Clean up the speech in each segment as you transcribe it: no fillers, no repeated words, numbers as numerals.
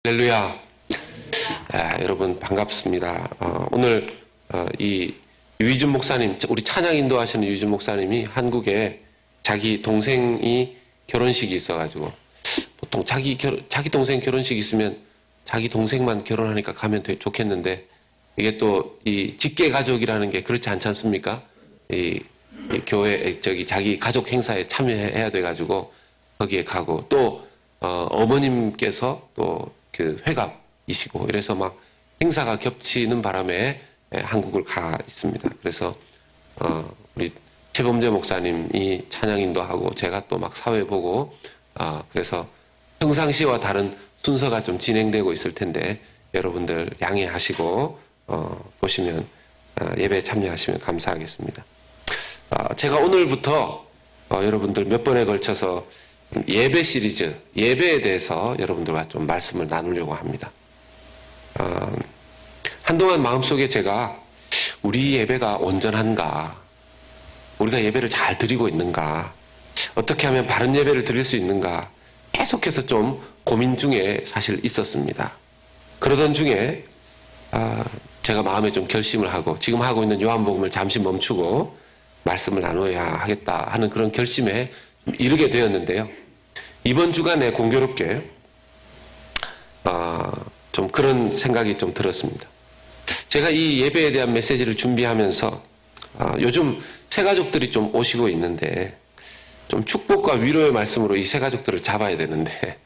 할렐루야. 여러분 반갑습니다. 오늘 이 유희준 목사님, 우리 찬양 인도하시는 유희준 목사님이 한국에 자기 동생이 결혼식이 있어가지고, 보통 자기 동생 결혼식 있으면 자기 동생만 결혼하니까 가면 좋겠는데, 이게 또 이 직계 가족이라는 게 그렇지 않지 않습니까? 이 교회 자기 가족 행사에 참여해야 돼가지고 거기에 가고, 또 어머님께서 또 그 회갑이시고, 이래서 막 행사가 겹치는 바람에 한국을 가 있습니다. 그래서 우리 최범재 목사님이 찬양 인도하고 제가 또 막 사회 보고, 그래서 평상시와 다른 순서가 좀 진행되고 있을 텐데 여러분들 양해하시고 보시면 예배에 참여하시면 감사하겠습니다. 제가 오늘부터 여러분들 몇 번에 걸쳐서 예배 시리즈, 예배에 대해서 여러분들과 좀 말씀을 나누려고 합니다. 한동안 마음속에 제가 우리 예배가 온전한가, 우리가 예배를 잘 드리고 있는가, 어떻게 하면 바른 예배를 드릴 수 있는가 계속해서 좀 고민 중에 사실 있었습니다. 그러던 중에 제가 마음에 좀 결심을 하고, 지금 하고 있는 요한복음을 잠시 멈추고 말씀을 나눠야 하겠다 하는 그런 결심에 이르게 되었는데요. 이번 주간에 공교롭게 좀 그런 생각이 좀 들었습니다. 제가 이 예배에 대한 메시지를 준비하면서 요즘 새가족들이 좀 오시고 있는데, 좀 축복과 위로의 말씀으로 이 새가족들을 잡아야 되는데,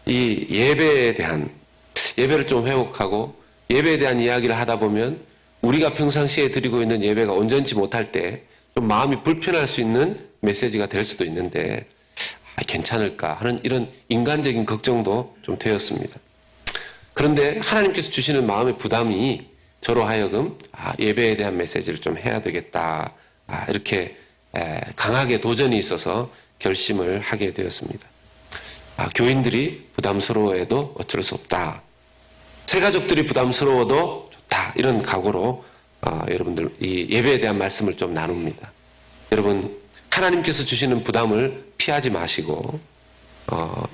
이 예배를 좀 회복하고 예배에 대한 이야기를 하다 보면 우리가 평상시에 드리고 있는 예배가 온전치 못할 때 좀 마음이 불편할 수 있는 메시지가 될 수도 있는데, 괜찮을까 하는 이런 인간적인 걱정도 좀 되었습니다. 그런데 하나님께서 주시는 마음의 부담이 저로 하여금 예배에 대한 메시지를 좀 해야 되겠다, 이렇게 강하게 도전이 있어서 결심을 하게 되었습니다. 교인들이 부담스러워해도 어쩔 수 없다, 새가족들이 부담스러워도 좋다, 이런 각오로 여러분들 이 예배에 대한 말씀을 좀 나눕니다. 여러분, 하나님께서 주시는 부담을 피하지 마시고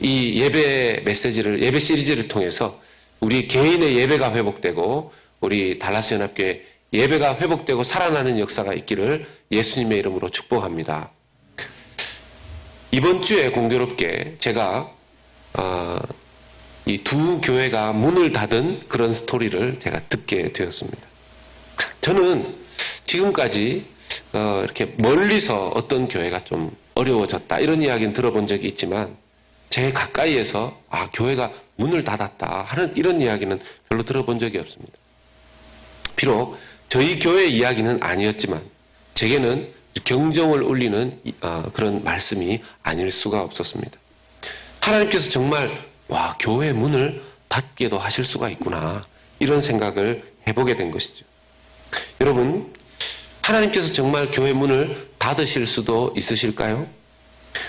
이 예배 메시지를, 예배 시리즈를 통해서 우리 개인의 예배가 회복되고 우리 달라스 연합교회 예배가 회복되고 살아나는 역사가 있기를 예수님의 이름으로 축복합니다. 이번 주에 공교롭게 제가 이 두 교회가 문을 닫은 그런 스토리를 제가 듣게 되었습니다. 저는 지금까지 이렇게 멀리서 어떤 교회가 좀 어려워졌다 이런 이야기는 들어본 적이 있지만, 제 가까이에서 교회가 문을 닫았다 하는 이런 이야기는 별로 들어본 적이 없습니다. 비록 저희 교회 이야기는 아니었지만 제게는 경종을 울리는 그런 말씀이 아닐 수가 없었습니다. 하나님께서 정말 교회 문을 닫게도 하실 수가 있구나, 이런 생각을 해보게 된 것이죠. 여러분, 하나님께서 정말 교회 문을 닫으실 수도 있으실까요?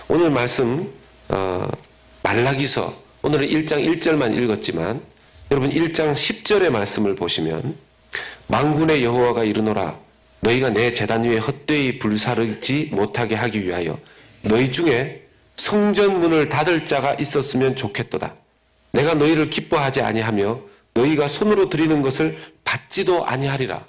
오늘 말씀 말라기서, 오늘은 1장 1절만 읽었지만 여러분 1장 10절의 말씀을 보시면, 만군의 여호와가 이르노라, 너희가 내 제단 위에 헛되이 불사르지 못하게 하기 위하여 너희 중에 성전 문을 닫을 자가 있었으면 좋겠도다. 내가 너희를 기뻐하지 아니하며 너희가 손으로 드리는 것을 받지도 아니하리라.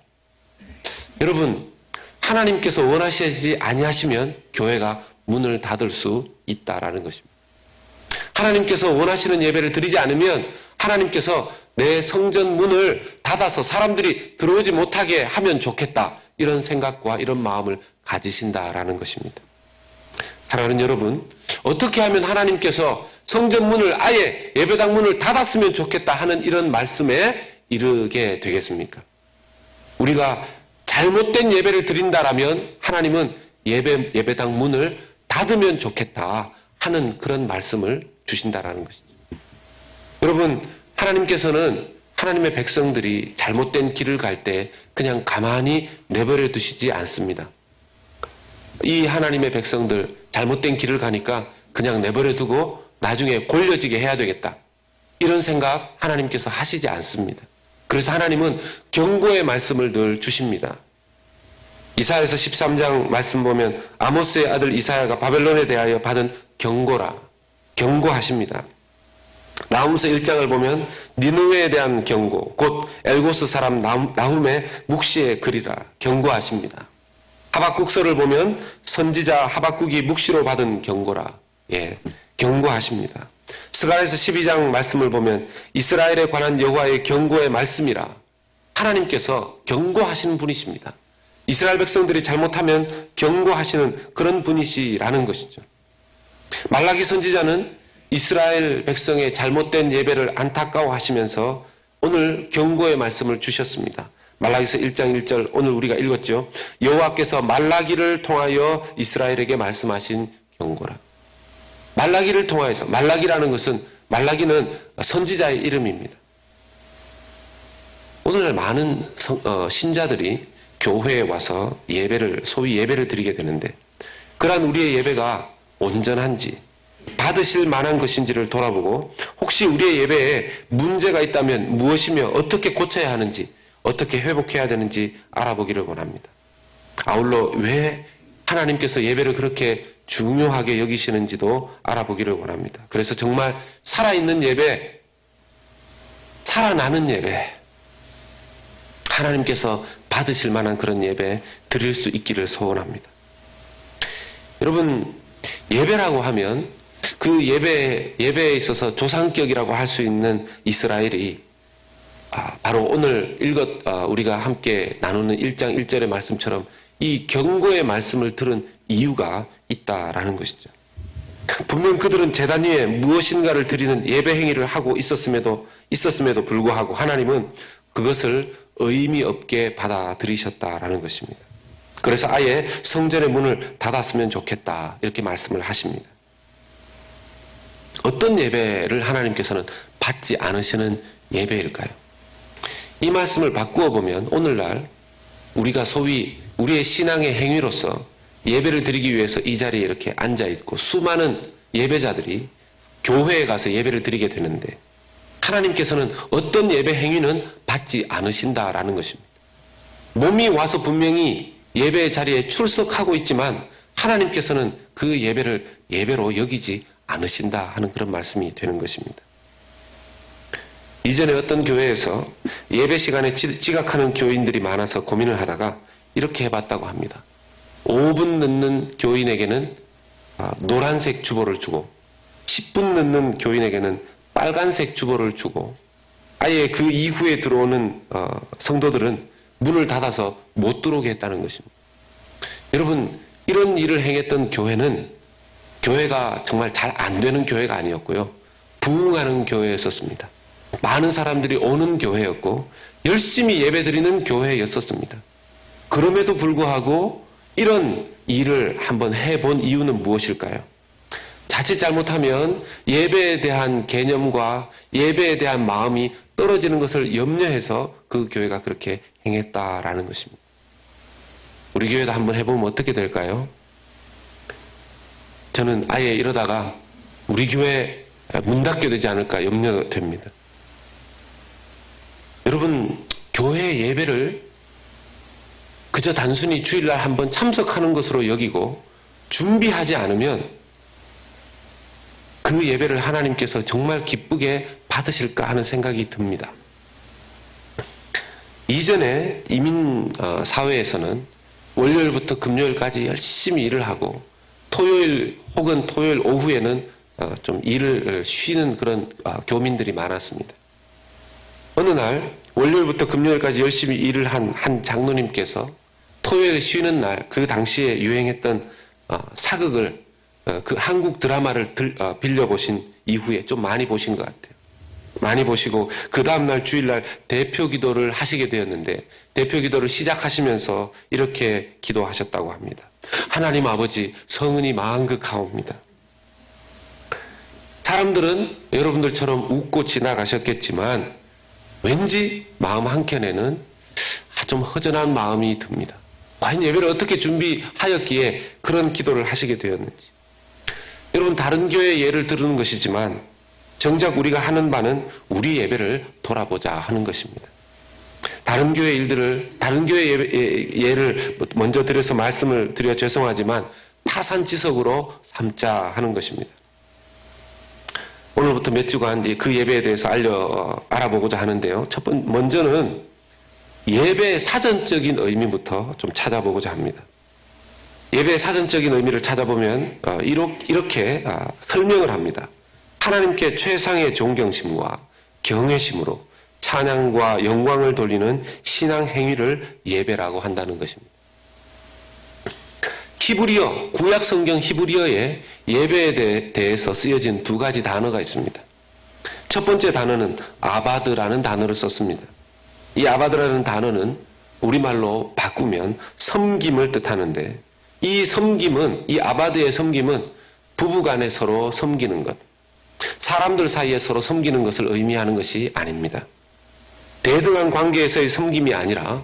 여러분, 하나님께서 원하시지 아니하시면 교회가 문을 닫을 수 있다라는 것입니다. 하나님께서 원하시는 예배를 드리지 않으면 하나님께서 내 성전 문을 닫아서 사람들이 들어오지 못하게 하면 좋겠다, 이런 생각과 이런 마음을 가지신다라는 것입니다. 사랑하는 여러분, 어떻게 하면 하나님께서 성전 문을, 아예 예배당 문을 닫았으면 좋겠다 하는 이런 말씀에 이르게 되겠습니까? 우리가 잘못된 예배를 드린다라면 하나님은 예배당 문을 닫으면 좋겠다 하는 그런 말씀을 주신다라는 것이죠. 여러분, 하나님께서는 하나님의 백성들이 잘못된 길을 갈 때 그냥 가만히 내버려 두시지 않습니다. 이 하나님의 백성들 잘못된 길을 가니까 그냥 내버려 두고 나중에 골려지게 해야 되겠다, 이런 생각 하나님께서 하시지 않습니다. 그래서 하나님은 경고의 말씀을 늘 주십니다. 이사야서 13장 말씀 보면 아모스의 아들 이사야가 바벨론에 대하여 받은 경고하십니다. 나훔서 1장을 보면 니느웨에 대한 경고, 곧 엘고스 사람 나훔의 묵시의 글이라 경고하십니다. 하박국서를 보면 선지자 하박국이 묵시로 받은 경고라 경고하십니다. 스가랴서 12장 말씀을 보면 이스라엘에 관한 여호와의 경고의 말씀이라 하나님께서 경고하시는 분이십니다. 이스라엘 백성들이 잘못하면 경고하시는 그런 분이시라는 것이죠. 말라기 선지자는 이스라엘 백성의 잘못된 예배를 안타까워하시면서 오늘 경고의 말씀을 주셨습니다. 말라기서 1장 1절 오늘 우리가 읽었죠. 여호와께서 말라기를 통하여 이스라엘에게 말씀하신 경고라. 말라기를 통하여서, 말라기라는 것은, 말라기는 선지자의 이름입니다. 오늘날 많은 신자들이 교회에 와서 소위 예배를 드리게 되는데, 그러한 우리의 예배가 온전한지, 받으실 만한 것인지를 돌아보고, 혹시 우리의 예배에 문제가 있다면 무엇이며 어떻게 고쳐야 하는지, 어떻게 회복해야 되는지 알아보기를 원합니다. 아울러 왜 하나님께서 예배를 그렇게 중요하게 여기시는지도 알아보기를 원합니다. 그래서 정말 살아있는 예배, 살아나는 예배, 하나님께서 받으실 만한 그런 예배 드릴 수 있기를 소원합니다. 여러분, 예배라고 하면 그 예배에 있어서 조상격이라고 할 수 있는 이스라엘이 바로 오늘 우리가 함께 나누는 1장 1절의 말씀처럼 이 경고의 말씀을 들은 이유가 있다라는 것이죠. 분명 그들은 제단 위에 무엇인가를 드리는 예배 행위를 하고 있었음에도 불구하고 하나님은 그것을 의미 없게 받아들이셨다라는 것입니다. 그래서 아예 성전의 문을 닫았으면 좋겠다 이렇게 말씀을 하십니다. 어떤 예배를 하나님께서는 받지 않으시는 예배일까요? 이 말씀을 바꾸어 보면 오늘날 우리가 소위 우리의 신앙의 행위로서 예배를 드리기 위해서 이 자리에 이렇게 앉아있고 수많은 예배자들이 교회에 가서 예배를 드리게 되는데 하나님께서는 어떤 예배 행위는 받지 않으신다라는 것입니다. 몸이 와서 분명히 예배의 자리에 출석하고 있지만 하나님께서는 그 예배를 예배로 여기지 않으신다 하는 그런 말씀이 되는 것입니다. 이전에 어떤 교회에서 예배 시간에 지각하는 교인들이 많아서 고민을 하다가 이렇게 해봤다고 합니다. 5분 늦는 교인에게는 노란색 주보를 주고 10분 늦는 교인에게는 빨간색 주보를 주고 아예 그 이후에 들어오는 성도들은 문을 닫아서 못 들어오게 했다는 것입니다. 여러분, 이런 일을 행했던 교회가 정말 잘 안 되는 교회가 아니었고요. 부흥하는 교회였었습니다. 많은 사람들이 오는 교회였고 열심히 예배드리는 교회였었습니다. 그럼에도 불구하고 이런 일을 한번 해본 이유는 무엇일까요? 자칫 잘못하면 예배에 대한 개념과 예배에 대한 마음이 떨어지는 것을 염려해서 그 교회가 그렇게 행했다라는 것입니다. 우리 교회도 한번 해보면 어떻게 될까요? 저는 아예 이러다가 우리 교회 문 닫게 되지 않을까 염려됩니다. 여러분, 교회 예배를 그저 단순히 주일날 한번 참석하는 것으로 여기고 준비하지 않으면 그 예배를 하나님께서 정말 기쁘게 받으실까 하는 생각이 듭니다. 이전에 이민 사회에서는 월요일부터 금요일까지 열심히 일을 하고 토요일 혹은 토요일 오후에는 좀 일을 쉬는 그런 교민들이 많았습니다. 어느 날 월요일부터 금요일까지 열심히 일을 한 장로님께서 토요일 쉬는 날 그 당시에 유행했던 사극을 그 한국 드라마를 빌려보신 이후에 좀 많이 보신 것 같아요. 많이 보시고 그 다음날 주일날 대표 기도를 하시게 되었는데 대표 기도를 시작하시면서 이렇게 기도하셨다고 합니다. 하나님 아버지, 성은이 망극하옵니다. 사람들은 여러분들처럼 웃고 지나가셨겠지만 왠지 마음 한켠에는 좀 허전한 마음이 듭니다. 과연 예배를 어떻게 준비하였기에 그런 기도를 하시게 되었는지. 여러분, 다른 교회의 예를 들은 것이지만 정작 우리가 하는 바는 우리 예배를 돌아보자 하는 것입니다. 다른 교회 예를 먼저 드려서 말씀을 드려 죄송하지만 타산지석으로 삼자 하는 것입니다. 오늘부터 몇 주간 그 예배에 대해서 알아보고자 하는데요. 먼저는 예배의 사전적인 의미부터 좀 찾아보고자 합니다. 예배의 사전적인 의미를 찾아보면 이렇게 설명을 합니다. 하나님께 최상의 존경심과 경외심으로 찬양과 영광을 돌리는 신앙 행위를 예배라고 한다는 것입니다. 히브리어, 구약 성경 히브리어에 예배에 대해서 쓰여진 두 가지 단어가 있습니다. 첫 번째 단어는 아바드라는 단어를 썼습니다. 이 아바드라는 단어는 우리말로 바꾸면 섬김을 뜻하는데, 이 아바드의 섬김은 부부간에 서로 섬기는 것, 사람들 사이에 서로 섬기는 것을 의미하는 것이 아닙니다. 대등한 관계에서의 섬김이 아니라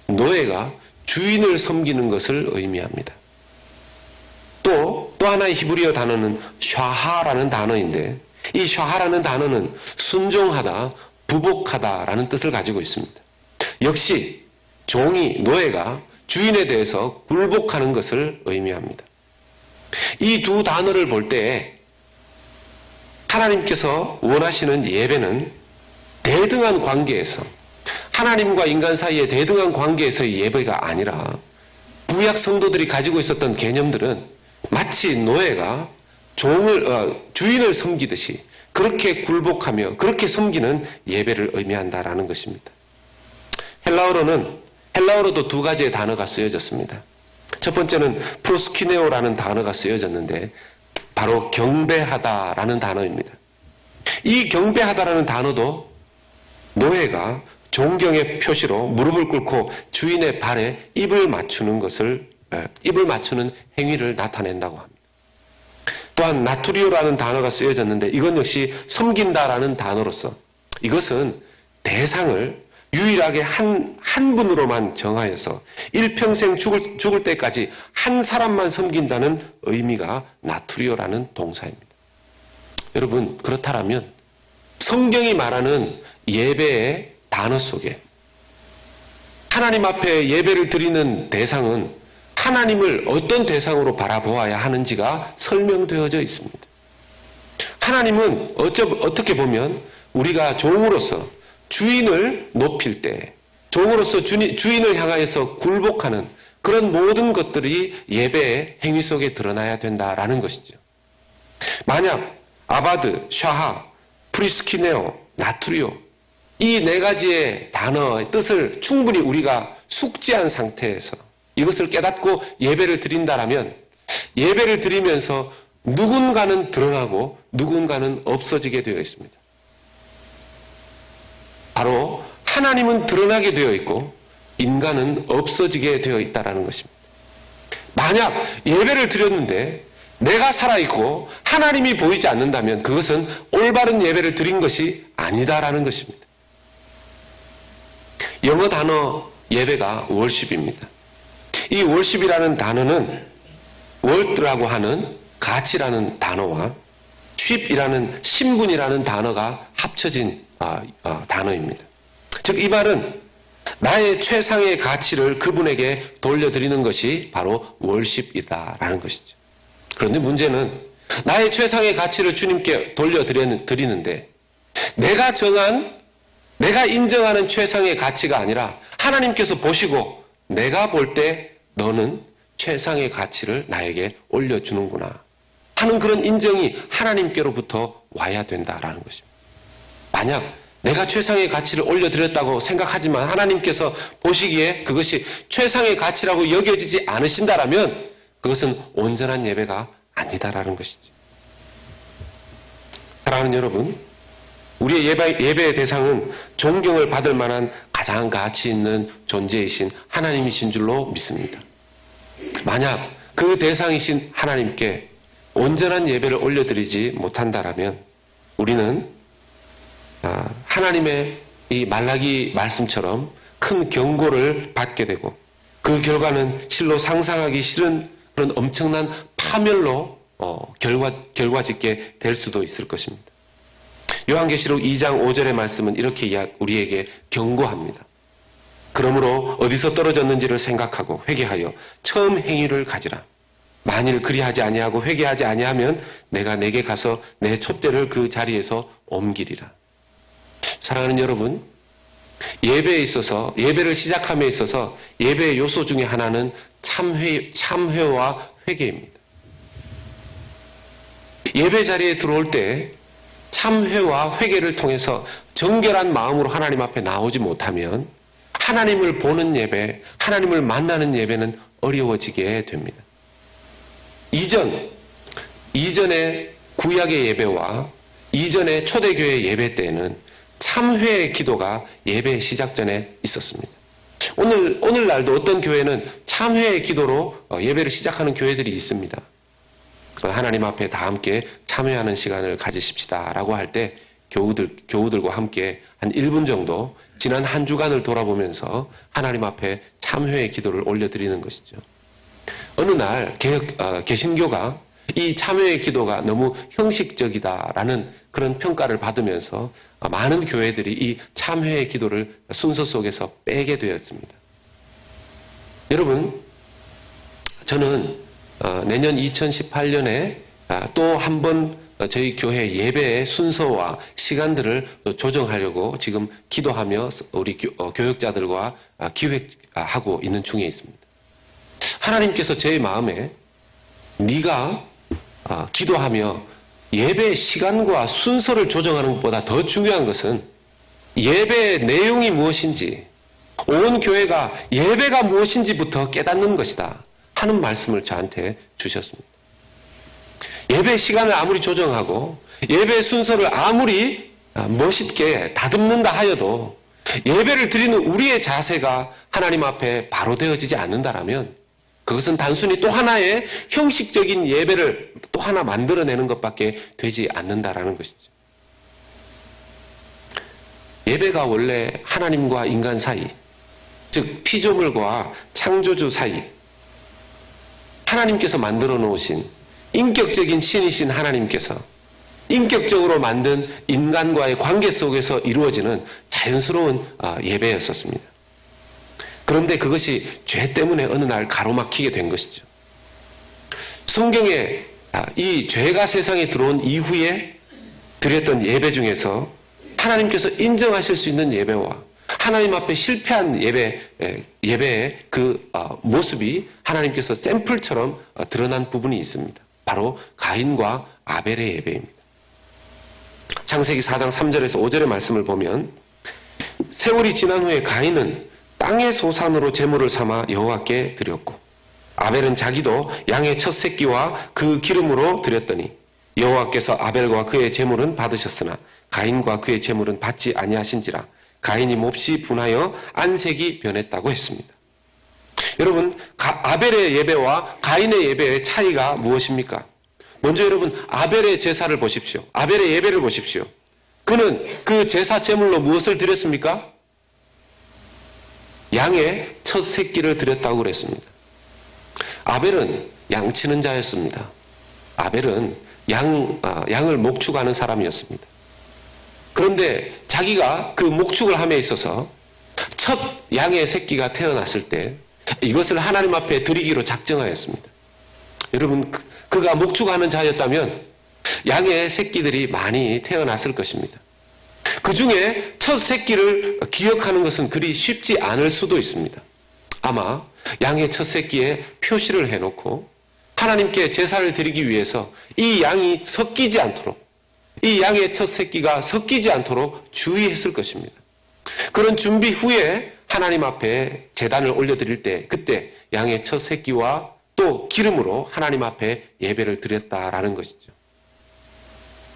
노예가 주인을 섬기는 것을 의미합니다. 또 하나의 히브리어 단어는 샤하라는 단어인데, 이 샤하라는 단어는 순종하다, 부복하다라는 뜻을 가지고 있습니다. 역시 노예가 주인에 대해서 굴복하는 것을 의미합니다. 이 두 단어를 볼 때 하나님께서 원하시는 예배는 대등한 관계에서, 하나님과 인간 사이의 대등한 관계에서의 예배가 아니라, 구약 성도들이 가지고 있었던 개념들은 마치 노예가 주인을 섬기듯이 그렇게 굴복하며 그렇게 섬기는 예배를 의미한다라는 것입니다. 헬라어로도 두 가지의 단어가 쓰여졌습니다. 첫 번째는 프로스키네오라는 단어가 쓰여졌는데, 바로 경배하다라는 단어입니다. 이 경배하다라는 단어도 노예가 존경의 표시로 무릎을 꿇고 주인의 발에 입을 맞추는 행위를 나타낸다고 합니다. 또한 나투리오라는 단어가 쓰여졌는데, 이건 역시 섬긴다라는 단어로서, 이것은 대상을 유일하게 한 분으로만 정하여서 일평생 죽을 때까지 한 사람만 섬긴다는 의미가 나투리오라는 동사입니다. 여러분, 그렇다면 성경이 말하는 예배의 단어 속에 하나님 앞에 예배를 드리는 대상은 하나님을 어떤 대상으로 바라보아야 하는지가 설명되어져 있습니다. 하나님은 어떻게 보면 우리가 종으로서 주인을 높일 때, 종으로서 주인을 향하여서 굴복하는 그런 모든 것들이 예배의 행위 속에 드러나야 된다라는 것이죠. 만약 아바드, 샤하, 프리스키네오, 나투리오, 이 네 가지의 단어의 뜻을 충분히 우리가 숙지한 상태에서 이것을 깨닫고 예배를 드린다라면, 예배를 드리면서 누군가는 드러나고 누군가는 없어지게 되어 있습니다. 바로 하나님은 드러나게 되어 있고 인간은 없어지게 되어 있다는 것입니다. 만약 예배를 드렸는데 내가 살아있고 하나님이 보이지 않는다면 그것은 올바른 예배를 드린 것이 아니다라는 것입니다. 영어 단어 예배가 월십입니다. 이 월십이라는 단어는 월드라고 하는 가치라는 단어와 쉽이라는 신분이라는 단어가 합쳐진 단어입니다. 즉, 이 말은 나의 최상의 가치를 그분에게 돌려드리는 것이 바로 월십이다라는 것이죠. 그런데 문제는 나의 최상의 가치를 주님께 돌려드리는데 내가 인정하는 최상의 가치가 아니라 하나님께서 보시고 내가 볼 때 너는 최상의 가치를 나에게 올려주는구나 하는 그런 인정이 하나님께로부터 와야 된다라는 것입니다. 만약 내가 최상의 가치를 올려드렸다고 생각하지만 하나님께서 보시기에 그것이 최상의 가치라고 여겨지지 않으신다라면 그것은 온전한 예배가 아니다라는 것이죠. 사랑하는 여러분, 우리의 예배의 대상은 존경을 받을 만한 가장 가치 있는 존재이신 하나님이신 줄로 믿습니다. 만약 그 대상이신 하나님께 온전한 예배를 올려드리지 못한다라면 우리는 하나님의 이 말라기 말씀처럼 큰 경고를 받게 되고 그 결과는 실로 상상하기 싫은 그런 엄청난 파멸로 결과짓게 될 수도 있을 것입니다. 요한계시록 2장 5절의 말씀은 이렇게 우리에게 경고합니다. 그러므로 어디서 떨어졌는지를 생각하고 회개하여 처음 행위를 가지라. 만일 그리하지 아니하고 회개하지 아니하면 내가 내게 가서 내 촛대를 그 자리에서 옮기리라. 사랑하는 여러분, 예배에 있어서, 예배를 시작함에 있어서 예배의 요소 중에 하나는 참회와 회개입니다. 예배 자리에 들어올 때 참회와 회개를 통해서 정결한 마음으로 하나님 앞에 나오지 못하면 하나님을 보는 예배, 하나님을 만나는 예배는 어려워지게 됩니다. 이전의 구약의 예배와 이전의 초대교회 예배 때에는 참회의 기도가 예배 시작 전에 있었습니다. 오늘날도 어떤 교회는 참회의 기도로 예배를 시작하는 교회들이 있습니다. 하나님 앞에 다 함께 참회하는 시간을 가지십시다 라고 할 때 교우들과 함께 한 1분 정도 지난 한 주간을 돌아보면서 하나님 앞에 참회의 기도를 올려드리는 것이죠. 어느 날 개신교가 이 참회의 기도가 너무 형식적이다라는 그런 평가를 받으면서 많은 교회들이 이 참회의 기도를 순서 속에서 빼게 되었습니다. 여러분, 저는 내년 2018년에 또 한 번 저희 교회 예배의 순서와 시간들을 조정하려고 지금 기도하며 우리 교역자들과 기획하고 있는 중에 있습니다. 하나님께서 제 마음에 네가 기도하며 예배의 시간과 순서를 조정하는 것보다 더 중요한 것은 예배의 내용이 무엇인지, 온 교회가 예배가 무엇인지부터 깨닫는 것이다 하는 말씀을 저한테 주셨습니다. 예배 시간을 아무리 조정하고 예배 순서를 아무리 멋있게 다듬는다 하여도 예배를 드리는 우리의 자세가 하나님 앞에 바로 되어지지 않는다라면 그것은 단순히 또 하나의 형식적인 예배를 또 하나 만들어내는 것밖에 되지 않는다라는 것이죠. 예배가 원래 하나님과 인간 사이, 즉 피조물과 창조주 사이, 하나님께서 만들어 놓으신 인격적인 신이신 하나님께서 인격적으로 만든 인간과의 관계 속에서 이루어지는 자연스러운 예배였었습니다. 그런데 그것이 죄 때문에 어느 날 가로막히게 된 것이죠. 성경에 이 죄가 세상에 들어온 이후에 드렸던 예배 중에서 하나님께서 인정하실 수 있는 예배와 하나님 앞에 실패한 예배의 그 모습이 하나님께서 샘플처럼 드러난 부분이 있습니다. 바로 가인과 아벨의 예배입니다. 창세기 4장 3절에서 5절의 말씀을 보면 세월이 지난 후에 가인은 땅의 소산으로 제물을 삼아 여호와께 드렸고 아벨은 자기도 양의 첫 새끼와 그 기름으로 드렸더니 여호와께서 아벨과 그의 제물은 받으셨으나 가인과 그의 제물은 받지 아니하신지라 가인이 몹시 분하여 안색이 변했다고 했습니다. 여러분, 아벨의 예배와 가인의 예배의 차이가 무엇입니까? 먼저 여러분, 아벨의 제사를 보십시오. 아벨의 예배를 보십시오. 그는 그 제사 제물로 무엇을 드렸습니까? 양의 첫 새끼를 드렸다고 그랬습니다. 아벨은 양치는 자였습니다. 아벨은 양을 목축하는 사람이었습니다. 그런데 자기가 그 목축을 함에 있어서 첫 양의 새끼가 태어났을 때 이것을 하나님 앞에 드리기로 작정하였습니다. 여러분, 그가 목축하는 자였다면 양의 새끼들이 많이 태어났을 것입니다. 그 중에 첫 새끼를 기억하는 것은 그리 쉽지 않을 수도 있습니다. 아마 양의 첫 새끼에 표시를 해놓고 하나님께 제사를 드리기 위해서 이 양이 섞이지 않도록, 이 양의 첫 새끼가 섞이지 않도록 주의했을 것입니다. 그런 준비 후에 하나님 앞에 제단을 올려드릴 때 그때 양의 첫 새끼와 또 기름으로 하나님 앞에 예배를 드렸다라는 것이죠.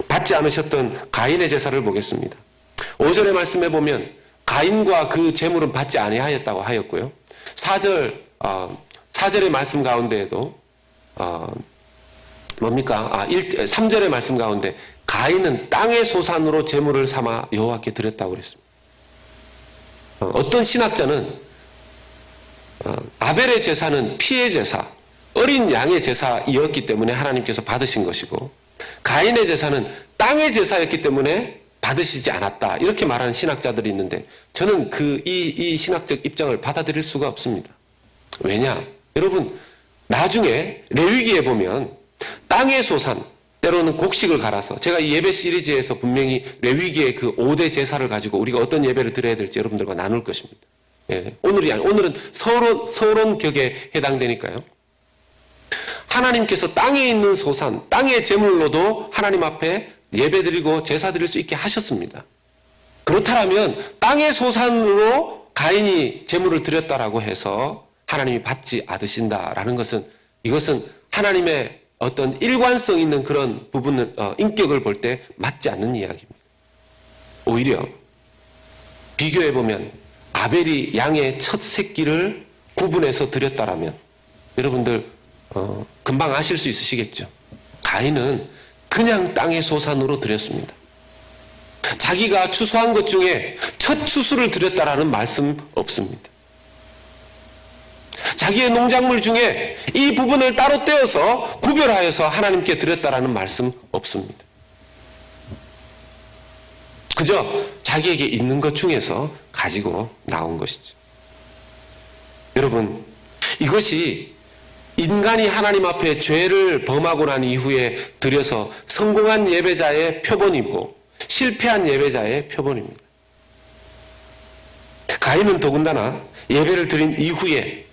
받지 않으셨던 가인의 제사를 보겠습니다. 5절의 말씀에 보면 가인과 그 제물은 받지 아니하였다고 하였고요. 4절의 말씀 가운데에도 3절의 말씀 가운데 가인은 땅의 소산으로 제물을 삼아 여호와께 드렸다고 그랬습니다. 어떤 신학자는 아벨의 제사는 피의 제사, 어린 양의 제사이었기 때문에 하나님께서 받으신 것이고 가인의 제사는 땅의 제사였기 때문에 받으시지 않았다 이렇게 말하는 신학자들이 있는데 저는 이 신학적 입장을 받아들일 수가 없습니다. 왜냐? 여러분, 나중에 레위기에 보면 땅의 소산, 때로는 곡식을 갈아서, 제가 이 예배 시리즈에서 분명히 레위기의 그 5대 제사를 가지고 우리가 어떤 예배를 드려야 될지 여러분들과 나눌 것입니다. 예, 오늘은 서론 격에 해당되니까요. 하나님께서 땅에 있는 소산, 땅의 제물로도 하나님 앞에 예배드리고 제사 드릴 수 있게 하셨습니다. 그렇다면 땅의 소산으로 가인이 제물을 드렸다라고 해서 하나님이 받지 않으신다라는 것은, 이것은 하나님의 어떤 일관성 있는 그런 부분을, 인격을 볼 때 맞지 않는 이야기입니다. 오히려 비교해보면 아벨이 양의 첫 새끼를 구분해서 드렸다라면 여러분들 금방 아실 수 있으시겠죠. 가인은 그냥 땅의 소산으로 드렸습니다. 자기가 추수한 것 중에 첫 추수를 드렸다라는 말씀 없습니다. 자기의 농작물 중에 이 부분을 따로 떼어서 구별하여서 하나님께 드렸다라는 말씀 없습니다. 그저 자기에게 있는 것 중에서 가지고 나온 것이죠. 여러분, 이것이 인간이 하나님 앞에 죄를 범하고 난 이후에 드려서 성공한 예배자의 표본이고 실패한 예배자의 표본입니다. 가인은 더군다나 예배를 드린 이후에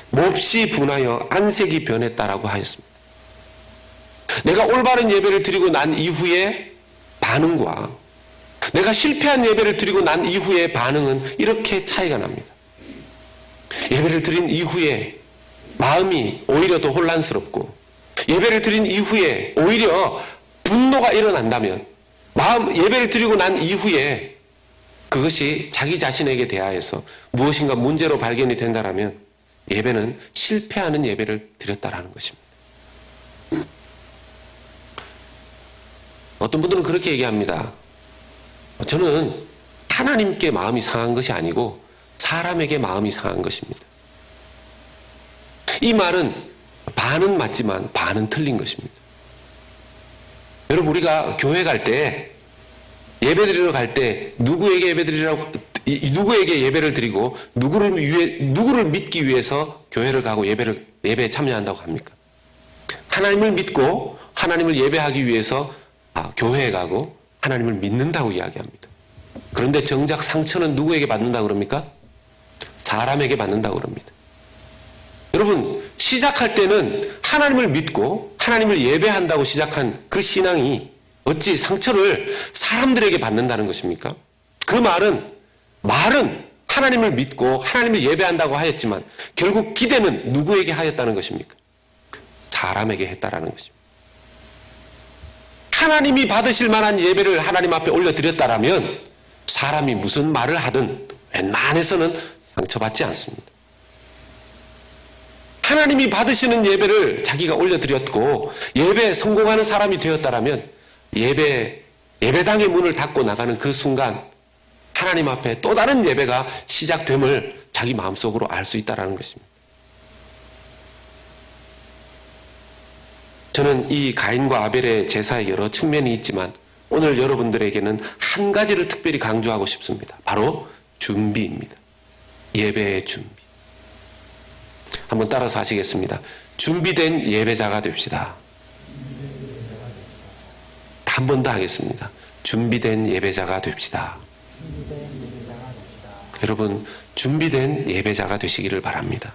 몹시 분하여 안색이 변했다라고 하였습니다. 내가 올바른 예배를 드리고 난 이후에 반응과 내가 실패한 예배를 드리고 난 이후의 반응은 이렇게 차이가 납니다. 예배를 드린 이후에 마음이 오히려 더 혼란스럽고, 예배를 드린 이후에 오히려 분노가 일어난다면, 예배를 드리고 난 이후에 그것이 자기 자신에게 대하여서 무엇인가 문제로 발견이 된다면 예배는 실패하는 예배를 드렸다라는 것입니다. 어떤 분들은 그렇게 얘기합니다. 저는 하나님께 마음이 상한 것이 아니고 사람에게 마음이 상한 것입니다. 이 말은 반은 맞지만 반은 틀린 것입니다. 여러분, 우리가 교회 갈 때, 예배드리러 갈 때 누구에게 예배를 드리고 누구를 믿기 위해서 교회를 가고 예배에 참여한다고 합니까? 하나님을 믿고 하나님을 예배하기 위해서 교회에 가고 하나님을 믿는다고 이야기합니다. 그런데 정작 상처는 누구에게 받는다고 그럽니까? 사람에게 받는다고 그럽니다. 여러분, 시작할 때는 하나님을 믿고 하나님을 예배한다고 시작한 그 신앙이 어찌 상처를 사람들에게 받는다는 것입니까? 그 말은 하나님을 믿고 하나님을 예배한다고 하였지만 결국 기대는 누구에게 하였다는 것입니까? 사람에게 했다라는 것입니다. 하나님이 받으실 만한 예배를 하나님 앞에 올려드렸다라면 사람이 무슨 말을 하든 웬만해서는 상처받지 않습니다. 하나님이 받으시는 예배를 자기가 올려드렸고 예배에 성공하는 사람이 되었다라면 예배당의 문을 닫고 나가는 그 순간 하나님 앞에 또 다른 예배가 시작됨을 자기 마음속으로 알 수 있다는 것입니다. 저는 이 가인과 아벨의 제사에 여러 측면이 있지만 오늘 여러분들에게는 한 가지를 특별히 강조하고 싶습니다. 바로 준비입니다. 예배의 준비. 한번 따라서 하시겠습니다. 준비된 예배자가 됩시다. 한 번 더 하겠습니다. 준비된 예배자가 됩시다. 여러분, 준비된 예배자가 되시기를 바랍니다.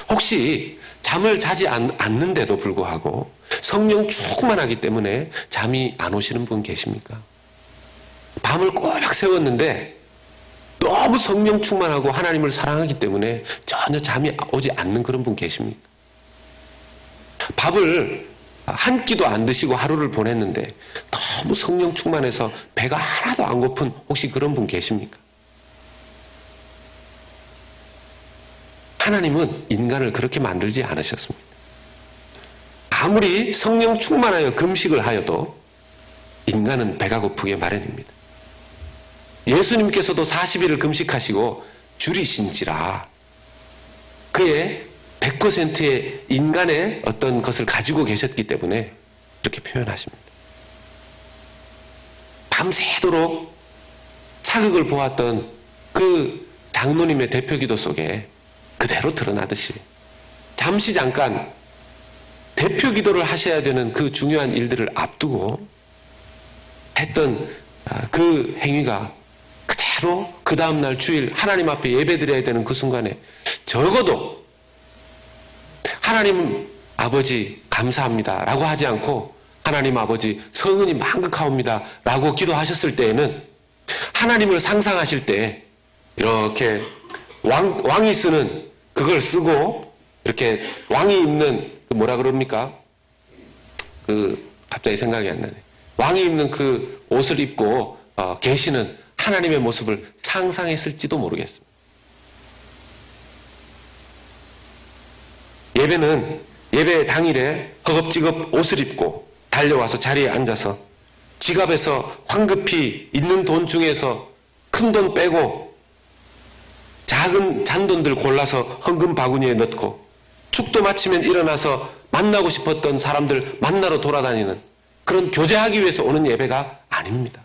혹시 잠을 자지 않는데도 불구하고 성령 충만하기 때문에 잠이 안 오시는 분 계십니까? 밤을 꼬박 세웠는데 너무 성령 충만하고 하나님을 사랑하기 때문에 전혀 잠이 오지 않는 그런 분 계십니까? 밥을 한 끼도 안 드시고 하루를 보냈는데 너무 성령 충만해서 배가 하나도 안 고픈 혹시 그런 분 계십니까? 하나님은 인간을 그렇게 만들지 않으셨습니다. 아무리 성령 충만하여 금식을 하여도 인간은 배가 고프게 마련입니다. 예수님께서도 40일을 금식하시고 줄이신지라 그의 100%의 인간의 어떤 것을 가지고 계셨기 때문에 이렇게 표현하십니다. 밤새도록 사극을 보았던 그 장로님의 대표기도 속에 그대로 드러나듯이 잠시 잠깐 대표 기도를 하셔야 되는 그 중요한 일들을 앞두고 했던 그 행위가 그대로 그 다음날 주일 하나님 앞에 예배드려야 되는 그 순간에 적어도 하나님 아버지 감사합니다 라고 하지 않고 하나님 아버지 성은이 만극하옵니다 라고 기도하셨을 때에는 하나님을 상상하실 때 이렇게 왕이 쓰는 그걸 쓰고 이렇게 왕이 입는 그 뭐라 그럽니까? 갑자기 생각이 안 나네. 왕이 입는 그 옷을 입고 계시는 하나님의 모습을 상상했을지도 모르겠습니다. 예배는 예배 당일에 허겁지겁 옷을 입고 달려와서 자리에 앉아서 지갑에서 황급히 있는 돈 중에서 큰 돈 빼고 작은 잔돈들 골라서 헌금 바구니에 넣고 축도 마치면 일어나서 만나고 싶었던 사람들 만나러 돌아다니는 그런 교제하기 위해서 오는 예배가 아닙니다.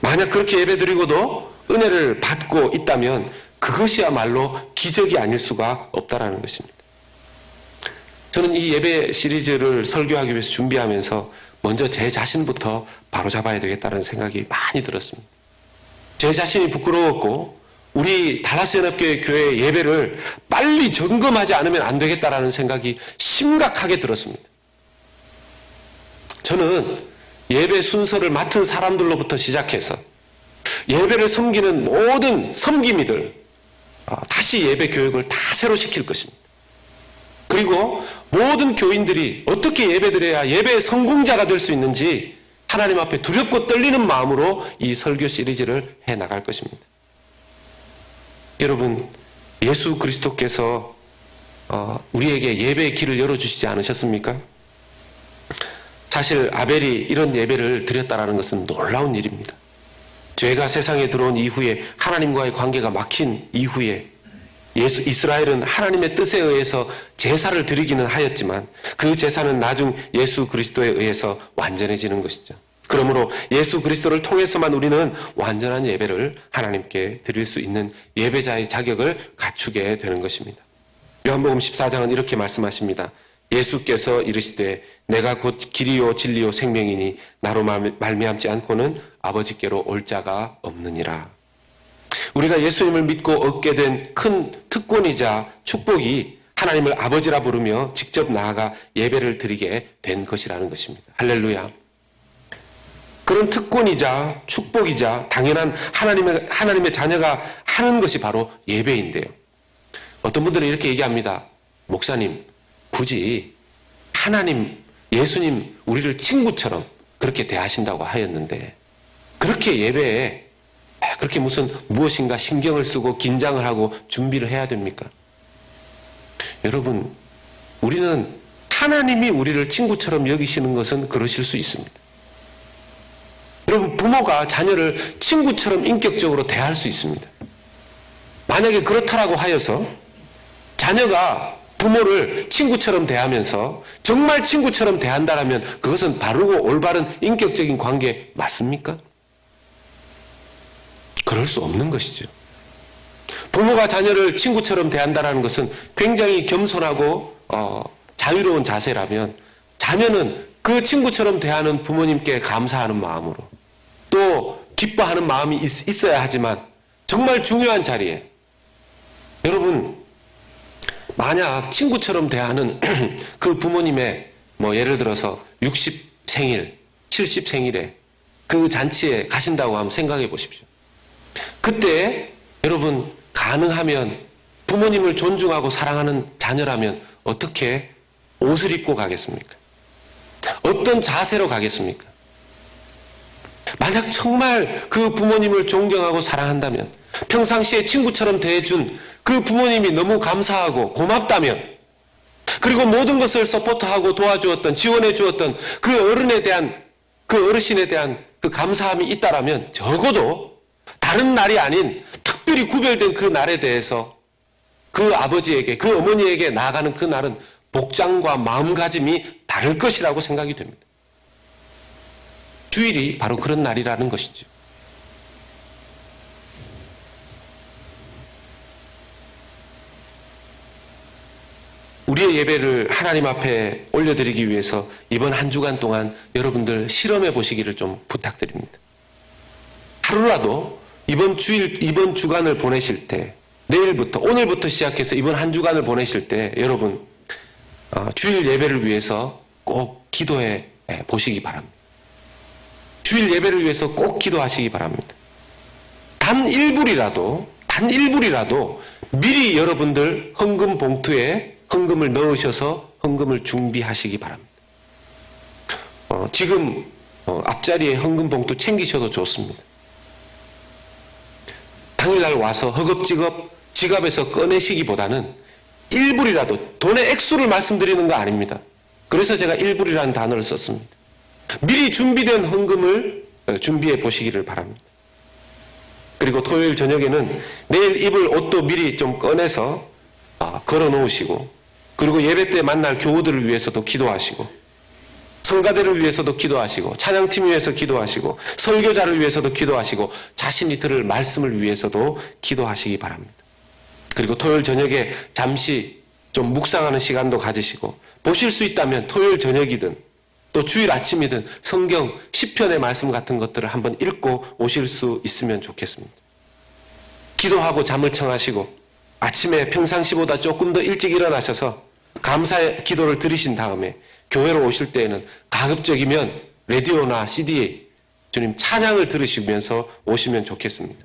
만약 그렇게 예배드리고도 은혜를 받고 있다면 그것이야말로 기적이 아닐 수가 없다라는 것입니다. 저는 이 예배 시리즈를 설교하기 위해서 준비하면서 먼저 제 자신부터 바로잡아야 되겠다는 생각이 많이 들었습니다. 제 자신이 부끄러웠고 우리 달라스연합교회 교회 예배를 빨리 점검하지 않으면 안 되겠다라는 생각이 심각하게 들었습니다. 저는 예배 순서를 맡은 사람들로부터 시작해서 예배를 섬기는 모든 섬김이들 다시 예배 교육을 다 새로 시킬 것입니다. 그리고 모든 교인들이 어떻게 예배드려야 예배의 성공자가 될 수 있는지 하나님 앞에 두렵고 떨리는 마음으로 이 설교 시리즈를 해나갈 것입니다. 여러분, 예수 그리스도께서 우리에게 예배의 길을 열어주시지 않으셨습니까? 사실 아벨이 이런 예배를 드렸다는 것은 놀라운 일입니다. 죄가 세상에 들어온 이후에 하나님과의 관계가 막힌 이후에 이스라엘은 하나님의 뜻에 의해서 제사를 드리기는 하였지만 그 제사는 나중 예수 그리스도에 의해서 완전해지는 것이죠. 그러므로 예수 그리스도를 통해서만 우리는 완전한 예배를 하나님께 드릴 수 있는 예배자의 자격을 갖추게 되는 것입니다. 요한복음 14장은 이렇게 말씀하십니다. 예수께서 이르시되 내가 곧 길이요 진리요 생명이니 나로 말미암지 않고는 아버지께로 올 자가 없느니라. 우리가 예수님을 믿고 얻게 된 큰 특권이자 축복이 하나님을 아버지라 부르며 직접 나아가 예배를 드리게 된 것이라는 것입니다. 할렐루야. 그런 특권이자 축복이자 당연한 하나님의 자녀가 하는 것이 바로 예배인데요. 어떤 분들은 이렇게 얘기합니다. 목사님, 굳이 하나님, 예수님 우리를 친구처럼 그렇게 대하신다고 하였는데 그렇게 예배에 그렇게 무엇인가 신경을 쓰고 긴장을 하고 준비를 해야 됩니까? 여러분, 우리는 하나님이 우리를 친구처럼 여기시는 것은 그러실 수 있습니다. 여러분, 부모가 자녀를 친구처럼 인격적으로 대할 수 있습니다. 만약에 그렇다라고 하여서 자녀가 부모를 친구처럼 대하면서 정말 친구처럼 대한다라면 그것은 바르고 올바른 인격적인 관계 맞습니까? 그럴 수 없는 것이죠. 부모가 자녀를 친구처럼 대한다는 것은 굉장히 겸손하고 자유로운 자세라면 자녀는 그 친구처럼 대하는 부모님께 감사하는 마음으로 또 기뻐하는 마음이 있어야 하지만 정말 중요한 자리에 여러분 만약 친구처럼 대하는 그 부모님의 예를 들어서 60 생일, 70 생일에 그 잔치에 가신다고 하면 생각해 보십시오. 그때 여러분 가능하면 부모님을 존중하고 사랑하는 자녀라면 어떻게 옷을 입고 가겠습니까? 어떤 자세로 가겠습니까? 만약 정말 그 부모님을 존경하고 사랑한다면 평상시에 친구처럼 대해준 그 부모님이 너무 감사하고 고맙다면 그리고 모든 것을 서포트하고 도와주었던 지원해 주었던 그 어르신에 대한 그 감사함이 있다라면 적어도 다른 날이 아닌 특별히 구별된 그 날에 대해서 그 아버지에게 그 어머니에게 나아가는 그 날은 복장과 마음가짐이 다를 것이라고 생각이 됩니다. 주일이 바로 그런 날이라는 것이죠. 우리의 예배를 하나님 앞에 올려드리기 위해서 이번 한 주간 동안 여러분들 실험해 보시기를 좀 부탁드립니다. 하루라도 이번 주간을 보내실 때, 내일부터, 오늘부터 시작해서 이번 한 주간을 보내실 때 여러분 주일 예배를 위해서 꼭 기도해 보시기 바랍니다. 주일 예배를 위해서 꼭 기도하시기 바랍니다. 단 1불이라도 미리 여러분들 헌금 봉투에 헌금을 넣으셔서 헌금을 준비하시기 바랍니다. 지금 앞자리에 헌금 봉투 챙기셔도 좋습니다. 당일날 와서 허겁지겁 지갑에서 꺼내시기보다는 1불이라도 돈의 액수를 말씀드리는 거 아닙니다. 그래서 제가 1불이라는 단어를 썼습니다. 미리 준비된 헌금을 준비해 보시기를 바랍니다. 그리고 토요일 저녁에는 내일 입을 옷도 미리 좀 꺼내서 걸어 놓으시고, 그리고 예배 때 만날 교우들을 위해서도 기도하시고, 성가대를 위해서도 기도하시고, 찬양팀 위해서 기도하시고, 설교자를 위해서도 기도하시고, 자신이 들을 말씀을 위해서도 기도하시기 바랍니다. 그리고 토요일 저녁에 잠시 좀 묵상하는 시간도 가지시고, 보실 수 있다면 토요일 저녁이든 또 주일 아침이든 성경 시편의 말씀 같은 것들을 한번 읽고 오실 수 있으면 좋겠습니다. 기도하고 잠을 청하시고 아침에 평상시보다 조금 더 일찍 일어나셔서 감사의 기도를 드리신 다음에 교회로 오실 때에는 가급적이면 라디오나 CD 주님 찬양을 들으시면서 오시면 좋겠습니다.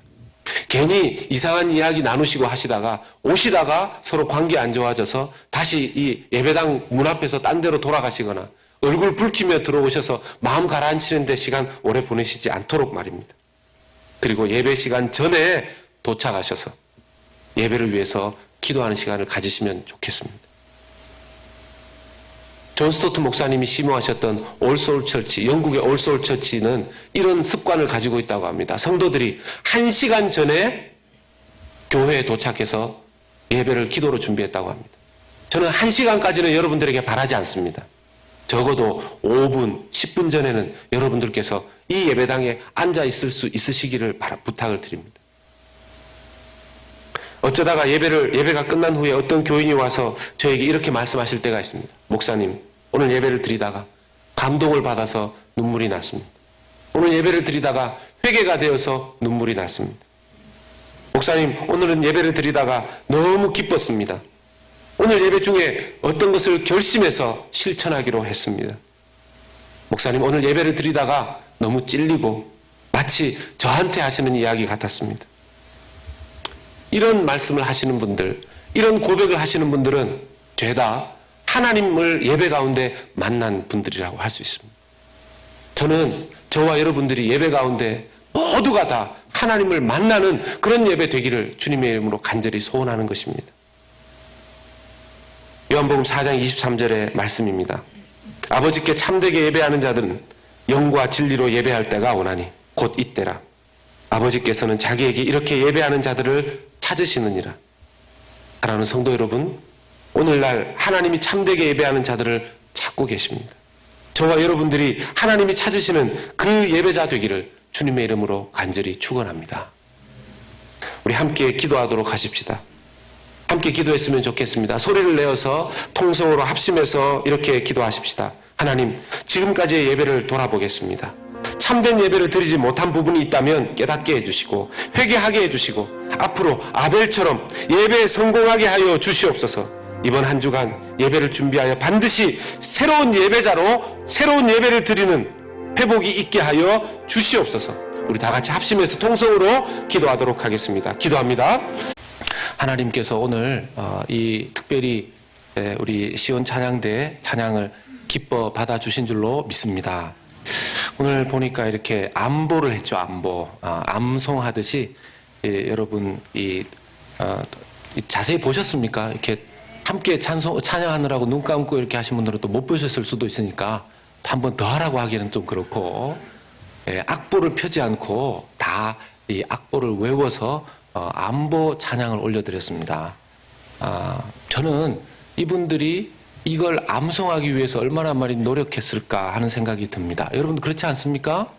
괜히 이상한 이야기 나누시고 하시다가 오시다가 서로 관계 안 좋아져서 다시 이 예배당 문 앞에서 딴 데로 돌아가시거나 얼굴 붉히며 들어오셔서 마음 가라앉히는데 시간 오래 보내시지 않도록 말입니다. 그리고 예배 시간 전에 도착하셔서 예배를 위해서 기도하는 시간을 가지시면 좋겠습니다. 존 스토트 목사님이 심호하셨던 올소울 처치, 영국의 올소울 처치는 이런 습관을 가지고 있다고 합니다. 성도들이 1시간 전에 교회에 도착해서 예배를 기도로 준비했다고 합니다. 저는 1시간까지는 여러분들에게 바라지 않습니다. 적어도 5분, 10분 전에는 여러분들께서 이 예배당에 앉아 있을 수 있으시기를 부탁을 드립니다. 어쩌다가 예배가 끝난 후에 어떤 교인이 와서 저에게 이렇게 말씀하실 때가 있습니다. 목사님, 오늘 예배를 드리다가 감동을 받아서 눈물이 났습니다. 오늘 예배를 드리다가 회개가 되어서 눈물이 났습니다. 목사님, 오늘은 예배를 드리다가 너무 기뻤습니다. 오늘 예배 중에 어떤 것을 결심해서 실천하기로 했습니다. 목사님, 오늘 예배를 드리다가 너무 찔리고 마치 저한테 하시는 이야기 같았습니다. 이런 말씀을 하시는 분들, 이런 고백을 하시는 분들은 죄다 하나님을 예배 가운데 만난 분들이라고 할 수 있습니다. 저는 저와 여러분들이 예배 가운데 모두가 다 하나님을 만나는 그런 예배 되기를 주님의 이름으로 간절히 소원하는 것입니다. 요한복음 4장 23절의 말씀입니다. 아버지께 참되게 예배하는 자들은 영과 진리로 예배할 때가 오나니 곧 이때라. 아버지께서는 자기에게 이렇게 예배하는 자들을 찾으시느니라. 사랑하는 성도 여러분, 오늘날 하나님이 참되게 예배하는 자들을 찾고 계십니다. 저와 여러분들이 하나님이 찾으시는 그 예배자 되기를 주님의 이름으로 간절히 축원합니다. 우리 함께 기도하도록 하십시다. 함께 기도했으면 좋겠습니다. 소리를 내어서 통성으로 합심해서 이렇게 기도하십시다. 하나님, 지금까지의 예배를 돌아보겠습니다. 참된 예배를 드리지 못한 부분이 있다면 깨닫게 해주시고 회개하게 해주시고 앞으로 아벨처럼 예배에 성공하게 하여 주시옵소서. 이번 한 주간 예배를 준비하여 반드시 새로운 예배자로 새로운 예배를 드리는 회복이 있게 하여 주시옵소서. 우리 다 같이 합심해서 통성으로 기도하도록 하겠습니다. 기도합니다. 하나님께서 오늘 이 특별히 우리 시온 찬양대 찬양을 기뻐 받아주신 줄로 믿습니다. 오늘 보니까 이렇게 암보를 했죠. 암송하듯이 여러분 자세히 보셨습니까? 이렇게 함께 찬양하느라고 눈 감고 이렇게 하신 분들은 또 못 보셨을 수도 있으니까 한 번 더 하라고 하기는 좀 그렇고, 악보를 펴지 않고 다 이 악보를 외워서 암보 찬양을 올려드렸습니다. 저는 이분들이 이걸 암송하기 위해서 얼마나 많이 노력했을까 하는 생각이 듭니다. 여러분도 그렇지 않습니까?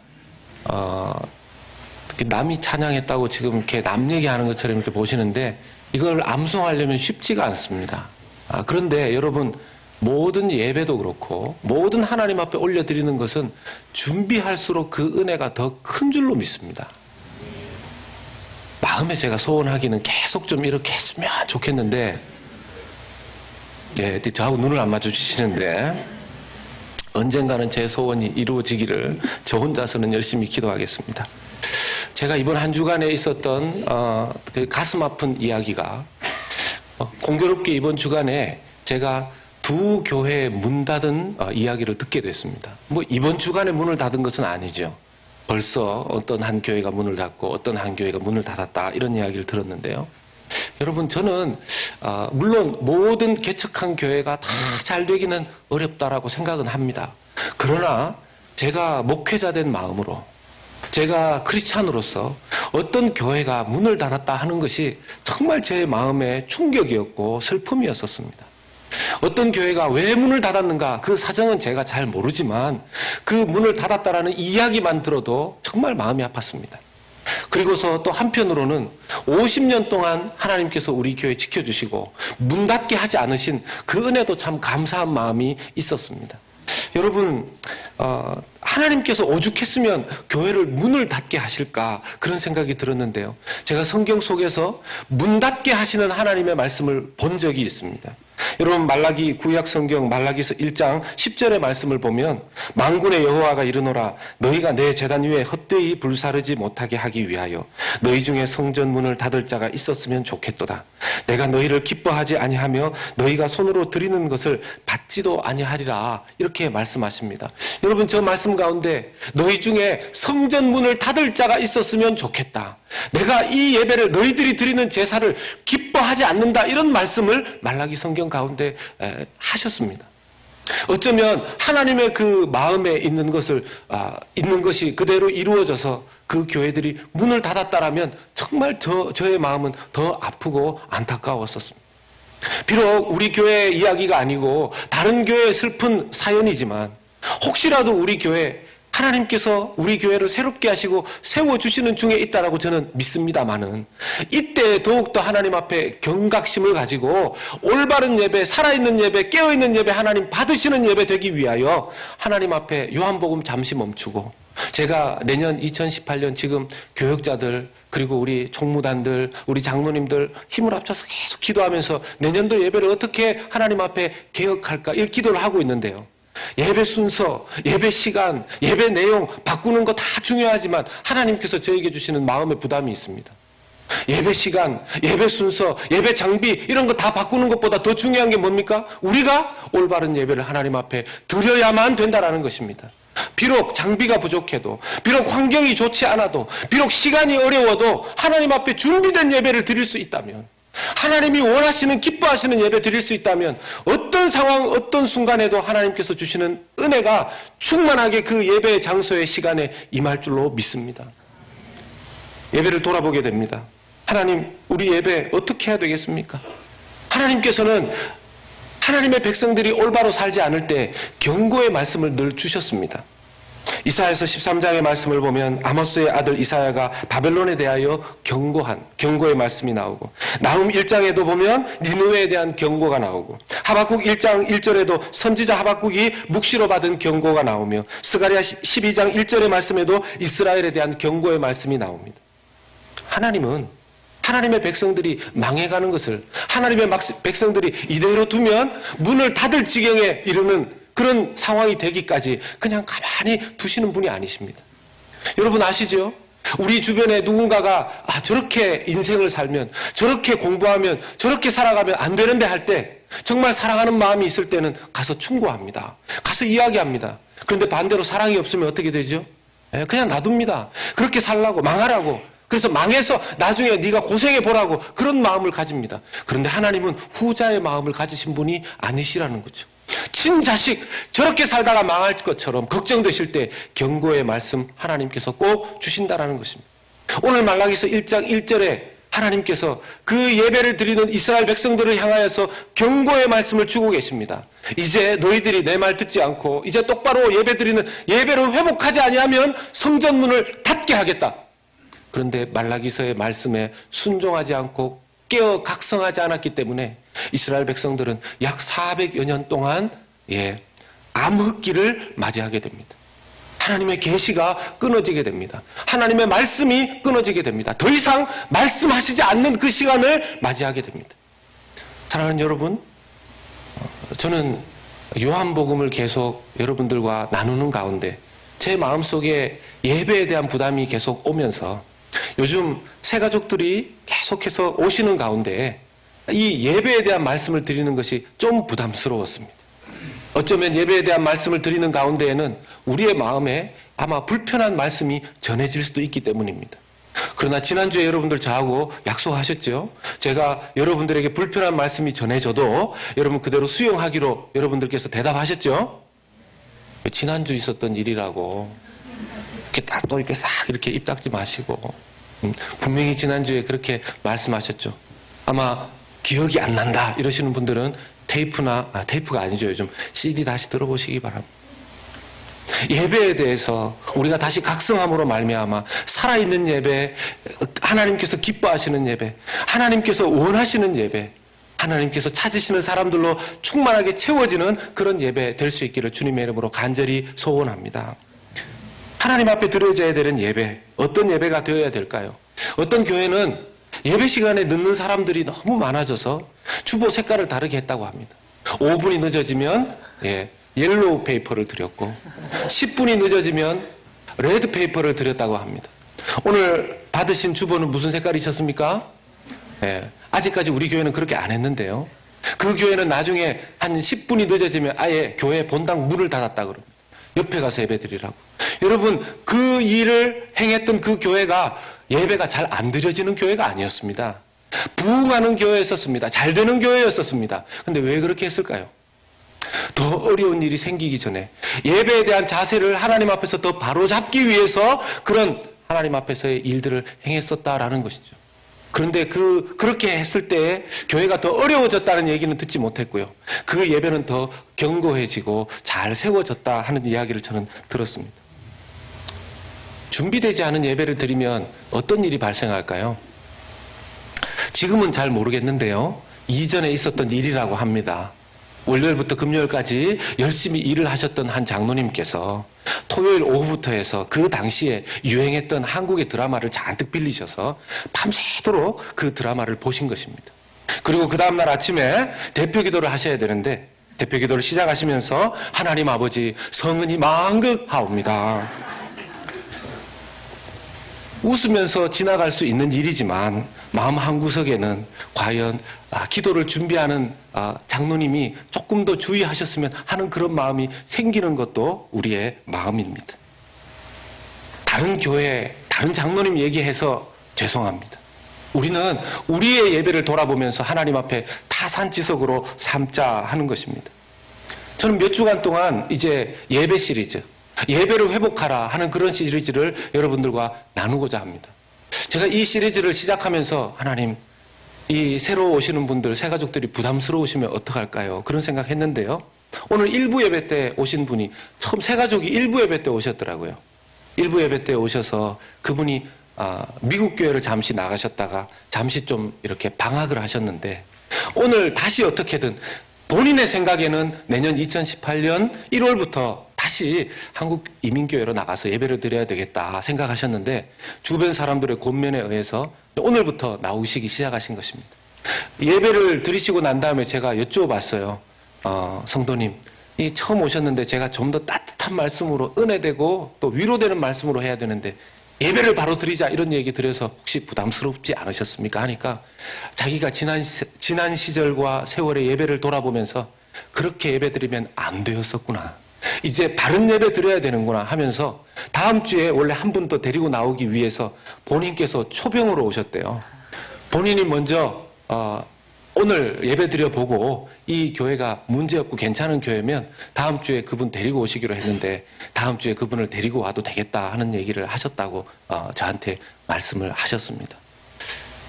남이 찬양했다고 지금 이렇게 남 얘기하는 것처럼 이렇게 보시는데 이걸 암송하려면 쉽지가 않습니다. 그런데 여러분, 모든 예배도 그렇고 모든 하나님 앞에 올려드리는 것은 준비할수록 그 은혜가 더 큰 줄로 믿습니다. 마음에 제가 소원하기는 계속 좀 이렇게 했으면 좋겠는데, 저하고 눈을 안 마주치시는데, 언젠가는 제 소원이 이루어지기를 저 혼자서는 열심히 기도하겠습니다. 제가 이번 한 주간에 있었던 그 가슴 아픈 이야기가, 공교롭게 이번 주간에 제가 두 교회의 문 닫은 이야기를 듣게 됐습니다. 뭐 이번 주간에 문을 닫은 것은 아니죠. 벌써 어떤 한 교회가 문을 닫고 어떤 한 교회가 문을 닫았다, 이런 이야기를 들었는데요. 여러분, 저는 물론 모든 개척한 교회가 다 잘 되기는 어렵다라고 생각은 합니다. 그러나 제가 목회자 된 마음으로, 제가 크리스찬으로서 어떤 교회가 문을 닫았다 하는 것이 정말 제 마음에 충격이었고 슬픔이었었습니다. 어떤 교회가 왜 문을 닫았는가, 그 사정은 제가 잘 모르지만 그 문을 닫았다라는 이야기만 들어도 정말 마음이 아팠습니다. 그리고서 또 한편으로는 50년 동안 하나님께서 우리 교회 지켜주시고 문 닫게 하지 않으신 그 은혜도 참 감사한 마음이 있었습니다. 여러분, 하나님께서 오죽했으면 교회를 문을 닫게 하실까, 그런 생각이 들었는데요. 제가 성경 속에서 문 닫게 하시는 하나님의 말씀을 본 적이 있습니다. 여러분, 말라기, 구약 성경 말라기서 1장 10절의 말씀을 보면, 만군의 여호와가 이르노라, 너희가 내 제단 위에 헛되이 불사르지 못하게 하기 위하여 너희 중에 성전 문을 닫을 자가 있었으면 좋겠도다. 내가 너희를 기뻐하지 아니하며 너희가 손으로 드리는 것을 받지도 아니하리라, 이렇게 말씀하십니다. 여러분, 저 말씀 가운데 너희 중에 성전 문을 닫을 자가 있었으면 좋겠다, 내가 이 예배를, 너희들이 드리는 제사를 기뻐하지 않는다, 이런 말씀을 말라기 성경 가운데 하셨습니다. 어쩌면 하나님의 그 마음에 있는 것이 그대로 이루어져서 그 교회들이 문을 닫았다라면 정말 저의 마음은 더 아프고 안타까웠었습니다. 비록 우리 교회의 이야기가 아니고 다른 교회의 슬픈 사연이지만, 혹시라도 우리 교회, 하나님께서 우리 교회를 새롭게 하시고 세워주시는 중에 있다라고 저는 믿습니다마는, 이때 더욱더 하나님 앞에 경각심을 가지고 올바른 예배, 살아있는 예배, 깨어있는 예배, 하나님 받으시는 예배 되기 위하여 하나님 앞에 요한복음 잠시 멈추고, 제가 내년 2018년 지금 교역자들, 그리고 우리 총무단들, 우리 장로님들 힘을 합쳐서 계속 기도하면서 내년도 예배를 어떻게 하나님 앞에 개혁할까, 이 기도를 하고 있는데요. 예배 순서, 예배 시간, 예배 내용 바꾸는 거 다 중요하지만 하나님께서 저에게 주시는 마음의 부담이 있습니다. 예배 시간, 예배 순서, 예배 장비, 이런 거 다 바꾸는 것보다 더 중요한 게 뭡니까? 우리가 올바른 예배를 하나님 앞에 드려야만 된다는 것입니다. 비록 장비가 부족해도, 비록 환경이 좋지 않아도, 비록 시간이 어려워도 하나님 앞에 준비된 예배를 드릴 수 있다면, 하나님이 원하시는, 기뻐하시는 예배 드릴 수 있다면, 어떤 상황, 어떤 순간에도 하나님께서 주시는 은혜가 충만하게 그 예배 장소의 시간에 임할 줄로 믿습니다. 예배를 돌아보게 됩니다. 하나님, 우리 예배 어떻게 해야 되겠습니까? 하나님께서는 하나님의 백성들이 올바로 살지 않을 때 경고의 말씀을 늘 주셨습니다. 이사야서 13장의 말씀을 보면 아모스의 아들 이사야가 바벨론에 대하여 경고의 말씀이 나오고, 나훔 1장에도 보면 니느웨에 대한 경고가 나오고, 하박국 1장 1절에도 선지자 하박국이 묵시로 받은 경고가 나오며, 스가랴 12장 1절의 말씀에도 이스라엘에 대한 경고의 말씀이 나옵니다. 하나님은 하나님의 백성들이 망해가는 것을, 하나님의 백성들이 이대로 두면 문을 닫을 지경에 이르는 그런 상황이 되기까지 그냥 가만히 두시는 분이 아니십니다. 여러분 아시죠? 우리 주변에 누군가가 저렇게 인생을 살면, 저렇게 공부하면, 저렇게 살아가면 안 되는데 할 때, 정말 사랑하는 마음이 있을 때는 가서 충고합니다. 가서 이야기합니다. 그런데 반대로 사랑이 없으면 어떻게 되죠? 그냥 놔둡니다. 그렇게 살라고, 망하라고. 그래서 망해서 나중에 네가 고생해 보라고, 그런 마음을 가집니다. 그런데 하나님은 후자의 마음을 가지신 분이 아니시라는 거죠. 친자식 저렇게 살다가 망할 것처럼 걱정되실 때 경고의 말씀 하나님께서 꼭 주신다라는 것입니다. 오늘 말라기서 1장 1절에 하나님께서 그 예배를 드리는 이스라엘 백성들을 향하여서 경고의 말씀을 주고 계십니다. 이제 너희들이 내 말 듣지 않고 이제 똑바로 예배 드리는 예배를 회복하지 아니하면 성전문을 닫게 하겠다. 그런데 말라기서의 말씀에 순종하지 않고 깨어 각성하지 않았기 때문에 이스라엘 백성들은 약 400여 년 동안 암흑기를 맞이하게 됩니다. 하나님의 계시가 끊어지게 됩니다. 하나님의 말씀이 끊어지게 됩니다. 더 이상 말씀하시지 않는 그 시간을 맞이하게 됩니다. 사랑하는 여러분, 저는 요한복음을 계속 여러분들과 나누는 가운데 제 마음속에 예배에 대한 부담이 계속 오면서 요즘 새가족들이 계속해서 오시는 가운데 이 예배에 대한 말씀을 드리는 것이 좀 부담스러웠습니다. 어쩌면 예배에 대한 말씀을 드리는 가운데에는 우리의 마음에 아마 불편한 말씀이 전해질 수도 있기 때문입니다. 그러나 지난주에 여러분들 저하고 약속하셨죠? 제가 여러분들에게 불편한 말씀이 전해져도 여러분 그대로 수용하기로 여러분들께서 대답하셨죠? 지난주 있었던 일이라고 이렇게 딱 또 이렇게 싹 이렇게 입 닦지 마시고 분명히 지난주에 그렇게 말씀하셨죠. 아마 기억이 안 난다 이러시는 분들은 테이프가 아니죠. 요즘 CD 다시 들어보시기 바랍니다. 예배에 대해서 우리가 다시 각성함으로 말미암아 살아있는 예배, 하나님께서 기뻐하시는 예배, 하나님께서 원하시는 예배, 하나님께서 찾으시는 사람들로 충만하게 채워지는 그런 예배 될 수 있기를 주님의 이름으로 간절히 소원합니다. 하나님 앞에 드려져야 되는 예배, 어떤 예배가 되어야 될까요? 어떤 교회는 예배 시간에 늦는 사람들이 너무 많아져서 주보 색깔을 다르게 했다고 합니다. 5분이 늦어지면 옐로우 페이퍼를 드렸고 10분이 늦어지면 레드 페이퍼를 드렸다고 합니다. 오늘 받으신 주보는 무슨 색깔이셨습니까? 아직까지 우리 교회는 그렇게 안 했는데요. 그 교회는 나중에 한 10분이 늦어지면 아예 교회 본당 문을 닫았다 그럽니다. 옆에 가서 예배 드리라고. 여러분, 그 일을 행했던 그 교회가 예배가 잘 안 드려지는 교회가 아니었습니다. 부흥하는 교회였었습니다. 잘 되는 교회였었습니다. 근데 왜 그렇게 했을까요? 더 어려운 일이 생기기 전에 예배에 대한 자세를 하나님 앞에서 더 바로잡기 위해서 그런 하나님 앞에서의 일들을 행했었다라는 것이죠. 그런데 그렇게 했을 때 교회가 더 어려워졌다는 얘기는 듣지 못했고요. 그 예배는 더 견고해지고 잘 세워졌다 하는 이야기를 저는 들었습니다. 준비되지 않은 예배를 드리면 어떤 일이 발생할까요? 지금은 잘 모르겠는데요. 이전에 있었던 일이라고 합니다. 월요일부터 금요일까지 열심히 일을 하셨던 한 장로님께서 토요일 오후부터 해서 그 당시에 유행했던 한국의 드라마를 잔뜩 빌리셔서 밤새도록 그 드라마를 보신 것입니다. 그리고 그 다음날 아침에 대표 기도를 하셔야 되는데 대표 기도를 시작하시면서 하나님 아버지 성은이 망극하옵니다. 웃으면서 지나갈 수 있는 일이지만 마음 한구석에는 과연 기도를 준비하는 장로님이 조금 더 주의하셨으면 하는 그런 마음이 생기는 것도 우리의 마음입니다. 다른 교회, 다른 장로님 얘기해서 죄송합니다. 우리는 우리의 예배를 돌아보면서 하나님 앞에 타산지석으로 삼자 하는 것입니다. 저는 몇 주간 동안 이제 예배 시리즈, 예배를 회복하라 하는 그런 시리즈를 여러분들과 나누고자 합니다. 제가 이 시리즈를 시작하면서 하나님, 이 새로 오시는 분들, 새가족들이 부담스러우시면 어떡할까요? 그런 생각했는데요. 오늘 일부 예배 때 오신 분이 처음 새가족이 일부 예배 때 오셨더라고요. 일부 예배 때 오셔서 그분이 미국 교회를 잠시 나가셨다가 잠시 좀 이렇게 방학을 하셨는데 오늘 다시 어떻게든 본인의 생각에는 내년 2018년 1월부터 다시 한국 이민교회로 나가서 예배를 드려야 되겠다 생각하셨는데 주변 사람들의 권면에 의해서 오늘부터 나오시기 시작하신 것입니다. 예배를 드리시고 난 다음에 제가 여쭤봤어요. 성도님, 이 처음 오셨는데 제가 좀 더 따뜻한 말씀으로 은혜되고 또 위로되는 말씀으로 해야 되는데 예배를 바로 드리자 이런 얘기 드려서 혹시 부담스럽지 않으셨습니까? 하니까 자기가 지난 시절과 세월의 예배를 돌아보면서 그렇게 예배 드리면 안 되었었구나. 이제 바른 예배 드려야 되는구나 하면서 다음 주에 원래 한 분 더 데리고 나오기 위해서 본인께서 초병으로 오셨대요. 본인이 먼저 오늘 예배 드려보고 이 교회가 문제없고 괜찮은 교회면 다음 주에 그분 데리고 오시기로 했는데 다음 주에 그분을 데리고 와도 되겠다 하는 얘기를 하셨다고 저한테 말씀을 하셨습니다.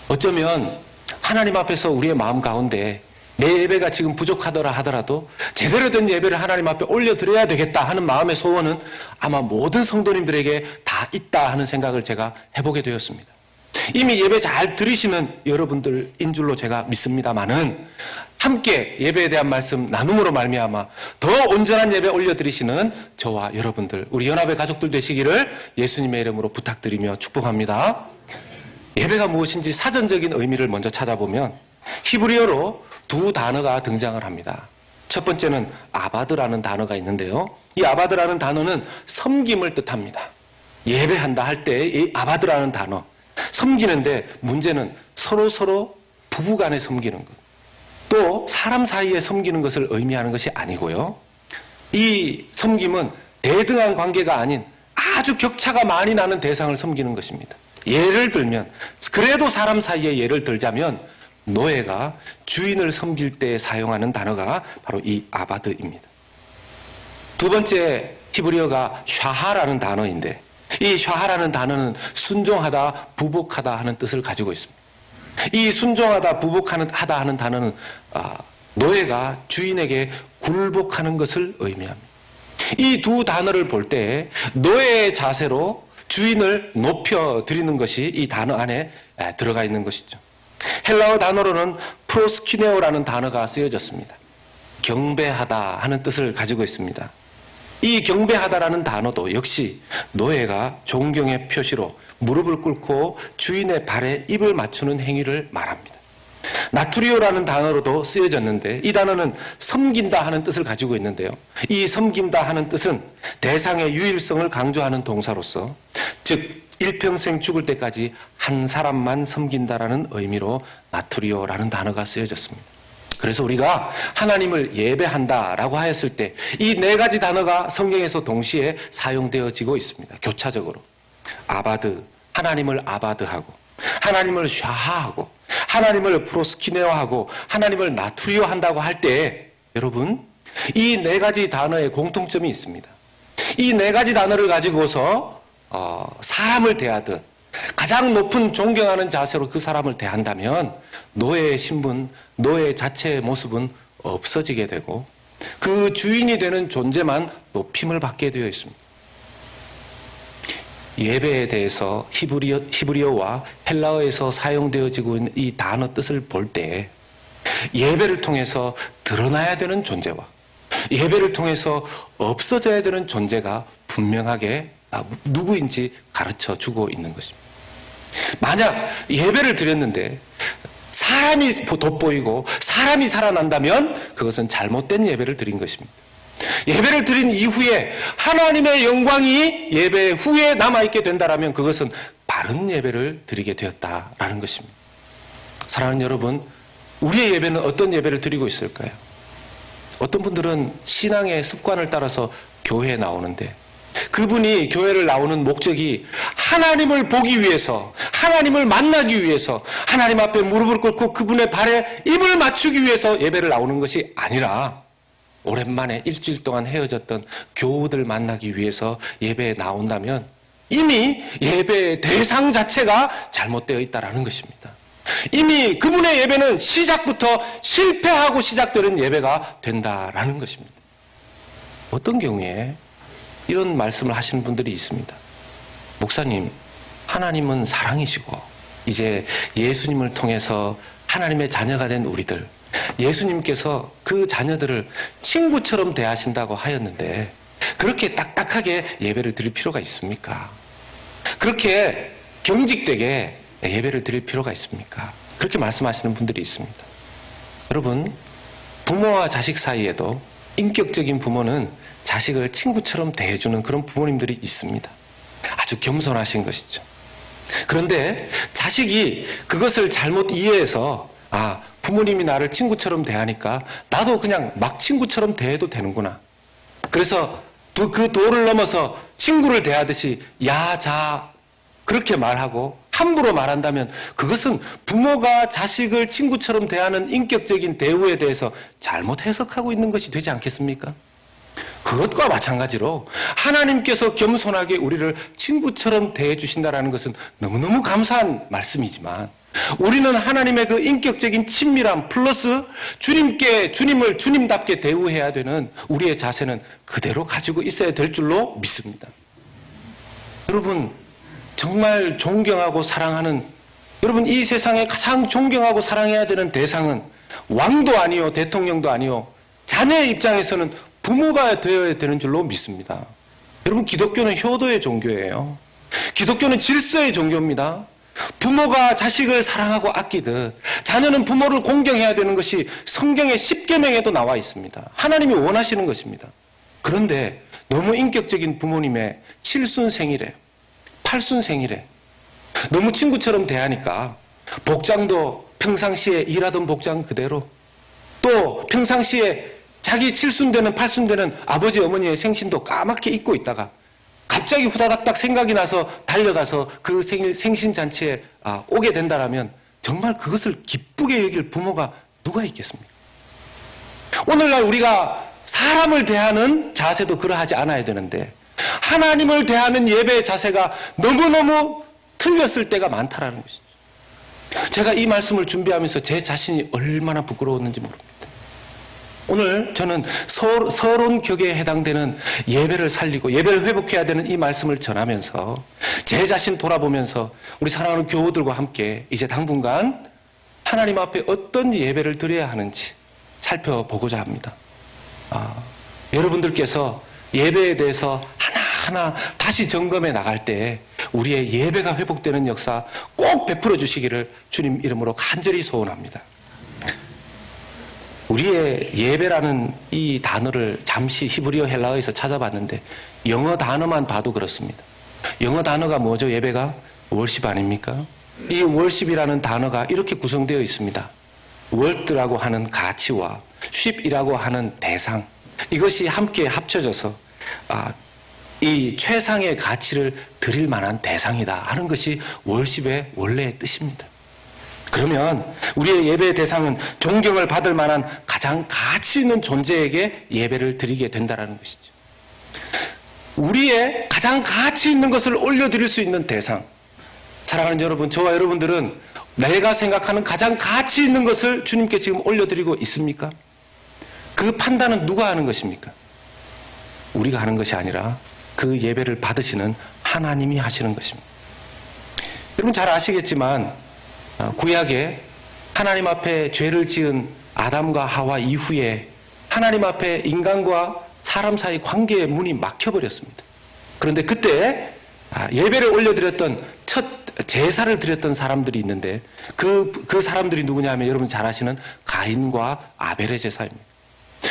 어쩌면 하나님 앞에서 우리의 마음 가운데 내 예배가 지금 부족하더라 하더라도 제대로 된 예배를 하나님 앞에 올려드려야 되겠다 하는 마음의 소원은 아마 모든 성도님들에게 다 있다 하는 생각을 제가 해보게 되었습니다. 이미 예배 잘 드리시는 여러분들인 줄로 제가 믿습니다만은 함께 예배에 대한 말씀 나눔으로 말미암아 더 온전한 예배 올려드리시는 저와 여러분들, 우리 연합의 가족들 되시기를 예수님의 이름으로 부탁드리며 축복합니다. 예배가 무엇인지 사전적인 의미를 먼저 찾아보면 히브리어로 두 단어가 등장을 합니다. 첫 번째는 아바드라는 단어가 있는데요. 이 아바드라는 단어는 섬김을 뜻합니다. 예배한다 할 때 이 아바드라는 단어, 섬기는데 문제는 서로 부부간에 섬기는 것, 또 사람 사이에 섬기는 것을 의미하는 것이 아니고요. 이 섬김은 대등한 관계가 아닌 아주 격차가 많이 나는 대상을 섬기는 것입니다. 예를 들면, 그래도 사람 사이에 예를 들자면 노예가 주인을 섬길 때 사용하는 단어가 바로 이 아바드입니다. 두 번째 히브리어가 샤하라는 단어인데, 이 샤하라는 단어는 순종하다, 부복하다 하는 뜻을 가지고 있습니다. 이 순종하다, 부복하다 하는 단어는 노예가 주인에게 굴복하는 것을 의미합니다. 이 두 단어를 볼 때 노예의 자세로 주인을 높여드리는 것이 이 단어 안에 들어가 있는 것이죠. 헬라어 단어로는 프로스키네오라는 단어가 쓰여졌습니다. 경배하다 하는 뜻을 가지고 있습니다. 이 경배하다라는 단어도 역시 노예가 존경의 표시로 무릎을 꿇고 주인의 발에 입을 맞추는 행위를 말합니다. 나투리오라는 단어로도 쓰여졌는데 이 단어는 섬긴다 하는 뜻을 가지고 있는데요. 이 섬긴다 하는 뜻은 대상의 유일성을 강조하는 동사로서, 즉 일평생 죽을 때까지 한 사람만 섬긴다라는 의미로 나투리오라는 단어가 쓰여졌습니다. 그래서 우리가 하나님을 예배한다라고 하였을 때 이 네 가지 단어가 성경에서 동시에 사용되어지고 있습니다. 교차적으로. 아바드, 하나님을 아바드하고, 하나님을 샤하하고, 하나님을 프로스키네오하고, 하나님을 나투리오 한다고 할 때 여러분, 이 네 가지 단어에 공통점이 있습니다. 이 네 가지 단어를 가지고서 사람을 대하듯 가장 높은 존경하는 자세로 그 사람을 대한다면 노예의 신분, 노예 자체의 모습은 없어지게 되고 그 주인이 되는 존재만 높임을 받게 되어 있습니다. 예배에 대해서 히브리어와 헬라어에서 사용되어지고 있는 이 단어 뜻을 볼 때 예배를 통해서 드러나야 되는 존재와 예배를 통해서 없어져야 되는 존재가 분명하게 누구인지 가르쳐 주고 있는 것입니다. 만약 예배를 드렸는데 사람이 돋보이고 사람이 살아난다면 그것은 잘못된 예배를 드린 것입니다. 예배를 드린 이후에 하나님의 영광이 예배 후에 남아있게 된다면 그것은 바른 예배를 드리게 되었다라는 것입니다. 사랑하는 여러분, 우리의 예배는 어떤 예배를 드리고 있을까요? 어떤 분들은 신앙의 습관을 따라서 교회에 나오는데 그분이 교회를 나오는 목적이 하나님을 보기 위해서, 하나님을 만나기 위해서, 하나님 앞에 무릎을 꿇고 그분의 발에 입을 맞추기 위해서 예배를 나오는 것이 아니라 오랜만에 일주일 동안 헤어졌던 교우들 만나기 위해서 예배에 나온다면 이미 예배의 대상 자체가 잘못되어 있다는 것입니다. 이미 그분의 예배는 시작부터 실패하고 시작되는 예배가 된다라는 것입니다. 어떤 경우에 이런 말씀을 하시는 분들이 있습니다. 목사님, 하나님은 사랑이시고 이제 예수님을 통해서 하나님의 자녀가 된 우리들, 예수님께서 그 자녀들을 친구처럼 대하신다고 하였는데 그렇게 딱딱하게 예배를 드릴 필요가 있습니까? 그렇게 경직되게 예배를 드릴 필요가 있습니까? 그렇게 말씀하시는 분들이 있습니다. 여러분, 부모와 자식 사이에도 인격적인 부모는 자식을 친구처럼 대해주는 그런 부모님들이 있습니다. 아주 겸손하신 것이죠. 그런데 자식이 그것을 잘못 이해해서 부모님이 나를 친구처럼 대하니까 나도 그냥 막 친구처럼 대해도 되는구나. 그래서 그 도를 넘어서 친구를 대하듯이 야, 자 그렇게 말하고 함부로 말한다면 그것은 부모가 자식을 친구처럼 대하는 인격적인 대우에 대해서 잘못 해석하고 있는 것이 되지 않겠습니까? 그것과 마찬가지로 하나님께서 겸손하게 우리를 친구처럼 대해주신다는 것은 너무너무 감사한 말씀이지만 우리는 하나님의 그 인격적인 친밀함 플러스 주님을 주님답게 대우해야 되는 우리의 자세는 그대로 가지고 있어야 될 줄로 믿습니다. 여러분, 정말 존경하고 사랑하는 여러분, 이 세상에 가장 존경하고 사랑해야 되는 대상은 왕도 아니요, 대통령도 아니요, 자녀의 입장에서는 부모가 되어야 되는 줄로 믿습니다. 여러분, 기독교는 효도의 종교예요. 기독교는 질서의 종교입니다. 부모가 자식을 사랑하고 아끼듯 자녀는 부모를 공경해야 되는 것이 성경의 10계명에도 나와 있습니다. 하나님이 원하시는 것입니다. 그런데 너무 인격적인 부모님의 7순생일에 8순생일에 너무 친구처럼 대하니까 복장도 평상시에 일하던 복장 그대로, 또 평상시에 자기 7순 되는 8순 되는 아버지 어머니의 생신도 까맣게 잊고 있다가 갑자기 후다닥닥 생각이 나서 달려가서 그 생신잔치에 오게 된다라면 정말 그것을 기쁘게 여길 부모가 누가 있겠습니까? 오늘날 우리가 사람을 대하는 자세도 그러하지 않아야 되는데 하나님을 대하는 예배의 자세가 너무너무 틀렸을 때가 많다라는 것이죠. 제가 이 말씀을 준비하면서 제 자신이 얼마나 부끄러웠는지 모릅니다. 오늘 저는 서론 격에 해당되는 예배를 살리고 예배를 회복해야 되는 이 말씀을 전하면서 제 자신 돌아보면서 우리 사랑하는 교우들과 함께 이제 당분간 하나님 앞에 어떤 예배를 드려야 하는지 살펴보고자 합니다. 여러분들께서 예배에 대해서 하나하나 다시 점검해 나갈 때 우리의 예배가 회복되는 역사 꼭 베풀어 주시기를 주님 이름으로 간절히 소원합니다. 우리의 예배라는 이 단어를 잠시 히브리어 헬라어에서 찾아봤는데 영어 단어만 봐도 그렇습니다. 영어 단어가 뭐죠? 예배가? 월십 아닙니까? 이 월십이라는 단어가 이렇게 구성되어 있습니다. 월드라고 하는 가치와 쉽이라고 하는 대상, 이것이 함께 합쳐져서 이 최상의 가치를 드릴 만한 대상이다 하는 것이 월십의 원래의 뜻입니다. 그러면 우리의 예배의 대상은 존경을 받을 만한 가장 가치 있는 존재에게 예배를 드리게 된다는 것이죠. 우리의 가장 가치 있는 것을 올려드릴 수 있는 대상, 사랑하는 여러분, 저와 여러분들은 내가 생각하는 가장 가치 있는 것을 주님께 지금 올려드리고 있습니까? 그 판단은 누가 하는 것입니까? 우리가 하는 것이 아니라 그 예배를 받으시는 하나님이 하시는 것입니다. 여러분 잘 아시겠지만 구약에 하나님 앞에 죄를 지은 아담과 하와 이후에 하나님 앞에 인간과 사람 사이 관계의 문이 막혀버렸습니다. 그런데 그때 예배를 올려드렸던 첫 제사를 드렸던 사람들이 있는데 그 사람들이 누구냐 하면 여러분 잘 아시는 가인과 아벨의 제사입니다.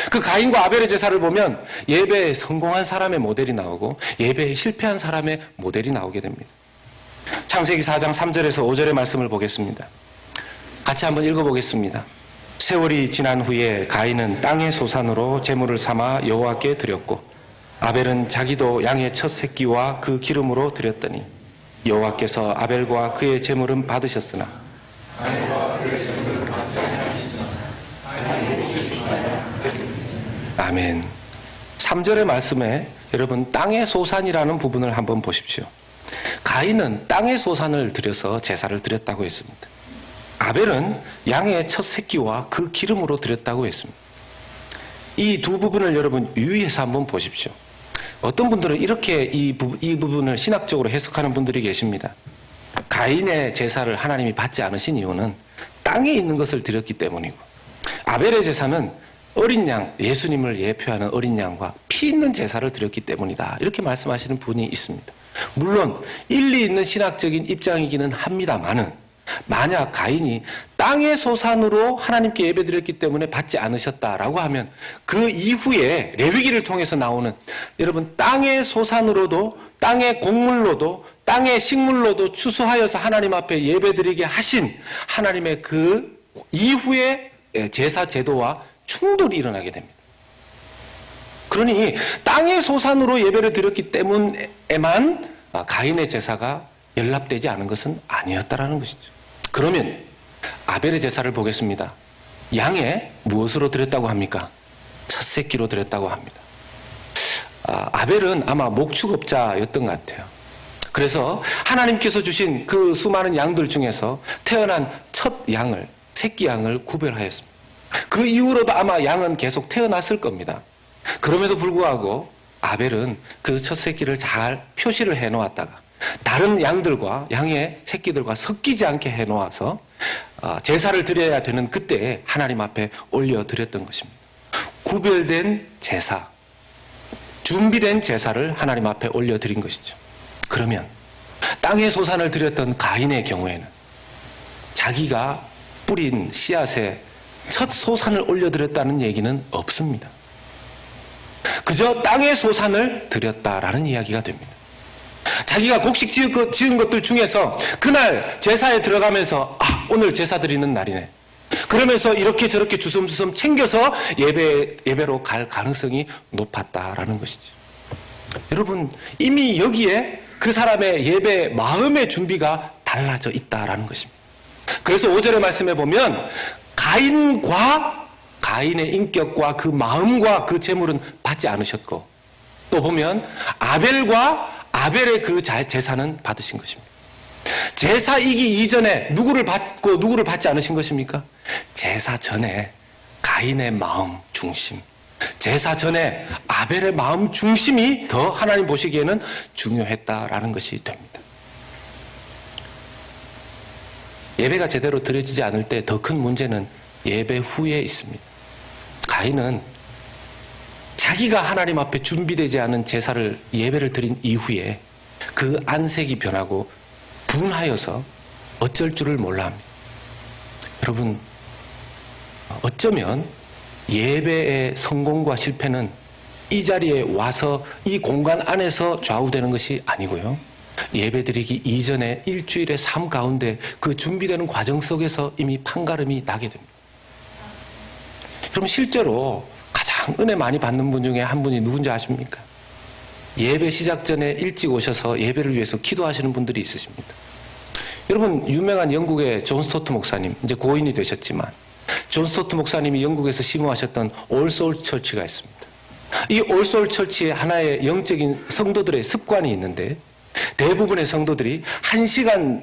그 가인과 아벨의 제사를 보면 예배에 성공한 사람의 모델이 나오고 예배에 실패한 사람의 모델이 나오게 됩니다. 창세기 4장 3절에서 5절의 말씀을 보겠습니다. 같이 한번 읽어보겠습니다. 세월이 지난 후에 가인은 땅의 소산으로 제물을 삼아 여호와께 드렸고 아벨은 자기도 양의 첫 새끼와 그 기름으로 드렸더니 여호와께서 아벨과 그의 제물은 받으셨으나 아멘. 3절의 말씀에 여러분 땅의 소산이라는 부분을 한번 보십시오. 가인은 땅의 소산을 들여서 제사를 드렸다고 했습니다. 아벨은 양의 첫 새끼와 그 기름으로 드렸다고 했습니다. 이 두 부분을 여러분 유의해서 한번 보십시오. 어떤 분들은 이렇게 이 부분을 신학적으로 해석하는 분들이 계십니다. 가인의 제사를 하나님이 받지 않으신 이유는 땅에 있는 것을 드렸기 때문이고 아벨의 제사는 어린 양, 예수님을 예표하는 어린 양과 피 있는 제사를 드렸기 때문이다. 이렇게 말씀하시는 분이 있습니다. 물론 일리 있는 신학적인 입장이기는 합니다만은 만약 가인이 땅의 소산으로 하나님께 예배드렸기 때문에 받지 않으셨다라고 하면 그 이후에 레위기를 통해서 나오는 여러분 땅의 소산으로도 땅의 곡물로도 땅의 식물로도 추수하여서 하나님 앞에 예배드리게 하신 하나님의 그 이후의 제사 제도와 충돌이 일어나게 됩니다. 그러니 땅의 소산으로 예배를 드렸기 때문에만 가인의 제사가 연락되지 않은 것은 아니었다라는 것이죠. 그러면 아벨의 제사를 보겠습니다. 양에 무엇으로 드렸다고 합니까? 첫 새끼로 드렸다고 합니다. 아벨은 아마 목축업자였던 것 같아요. 그래서 하나님께서 주신 그 수많은 양들 중에서 태어난 첫 양을, 새끼 양을 구별하였습니다. 그 이후로도 아마 양은 계속 태어났을 겁니다. 그럼에도 불구하고 아벨은 그 첫 새끼를 잘 표시를 해놓았다가 다른 양들과 양의 새끼들과 섞이지 않게 해놓아서 제사를 드려야 되는 그때에 하나님 앞에 올려드렸던 것입니다. 구별된 제사, 준비된 제사를 하나님 앞에 올려드린 것이죠. 그러면 땅의 소산을 드렸던 가인의 경우에는 자기가 뿌린 씨앗의 첫 소산을 올려드렸다는 얘기는 없습니다. 그저 땅의 소산을 드렸다라는 이야기가 됩니다. 자기가 곡식 지은 것들 중에서 그날 제사에 들어가면서 오늘 제사 드리는 날이네. 그러면서 이렇게 저렇게 주섬주섬 챙겨서 예배로 갈 가능성이 높았다라는 것이죠. 여러분, 이미 여기에 그 사람의 예배 마음의 준비가 달라져 있다라는 것입니다. 그래서 5절의 말씀에 보면 가인의 인격과 그 마음과 그 재물은 받지 않으셨고, 또 보면 아벨의 그 제사는 받으신 것입니다. 제사이기 이전에 누구를 받고 누구를 받지 않으신 것입니까? 제사 전에 가인의 마음 중심, 제사 전에 아벨의 마음 중심이 더 하나님 보시기에는 중요했다라는 것이 됩니다. 예배가 제대로 드려지지 않을 때 더 큰 문제는 예배 후에 있습니다. 가인은 자기가 하나님 앞에 준비되지 않은 제사를 예배를 드린 이후에 그 안색이 변하고 분하여서 어쩔 줄을 몰라 합니다. 여러분, 어쩌면 예배의 성공과 실패는 이 자리에 와서 이 공간 안에서 좌우되는 것이 아니고요, 예배드리기 이전에 일주일의 삶 가운데 그 준비되는 과정 속에서 이미 판가름이 나게 됩니다. 그럼 실제로 가장 은혜 많이 받는 분 중에 한 분이 누군지 아십니까? 예배 시작 전에 일찍 오셔서 예배를 위해서 기도하시는 분들이 있으십니다. 여러분, 유명한 영국의 존 스토트 목사님, 이제 고인이 되셨지만 존 스토트 목사님이 영국에서 심호하셨던 올소울 처치가 있습니다. 이 올소울 처치에 하나의 영적인 성도들의 습관이 있는데, 대부분의 성도들이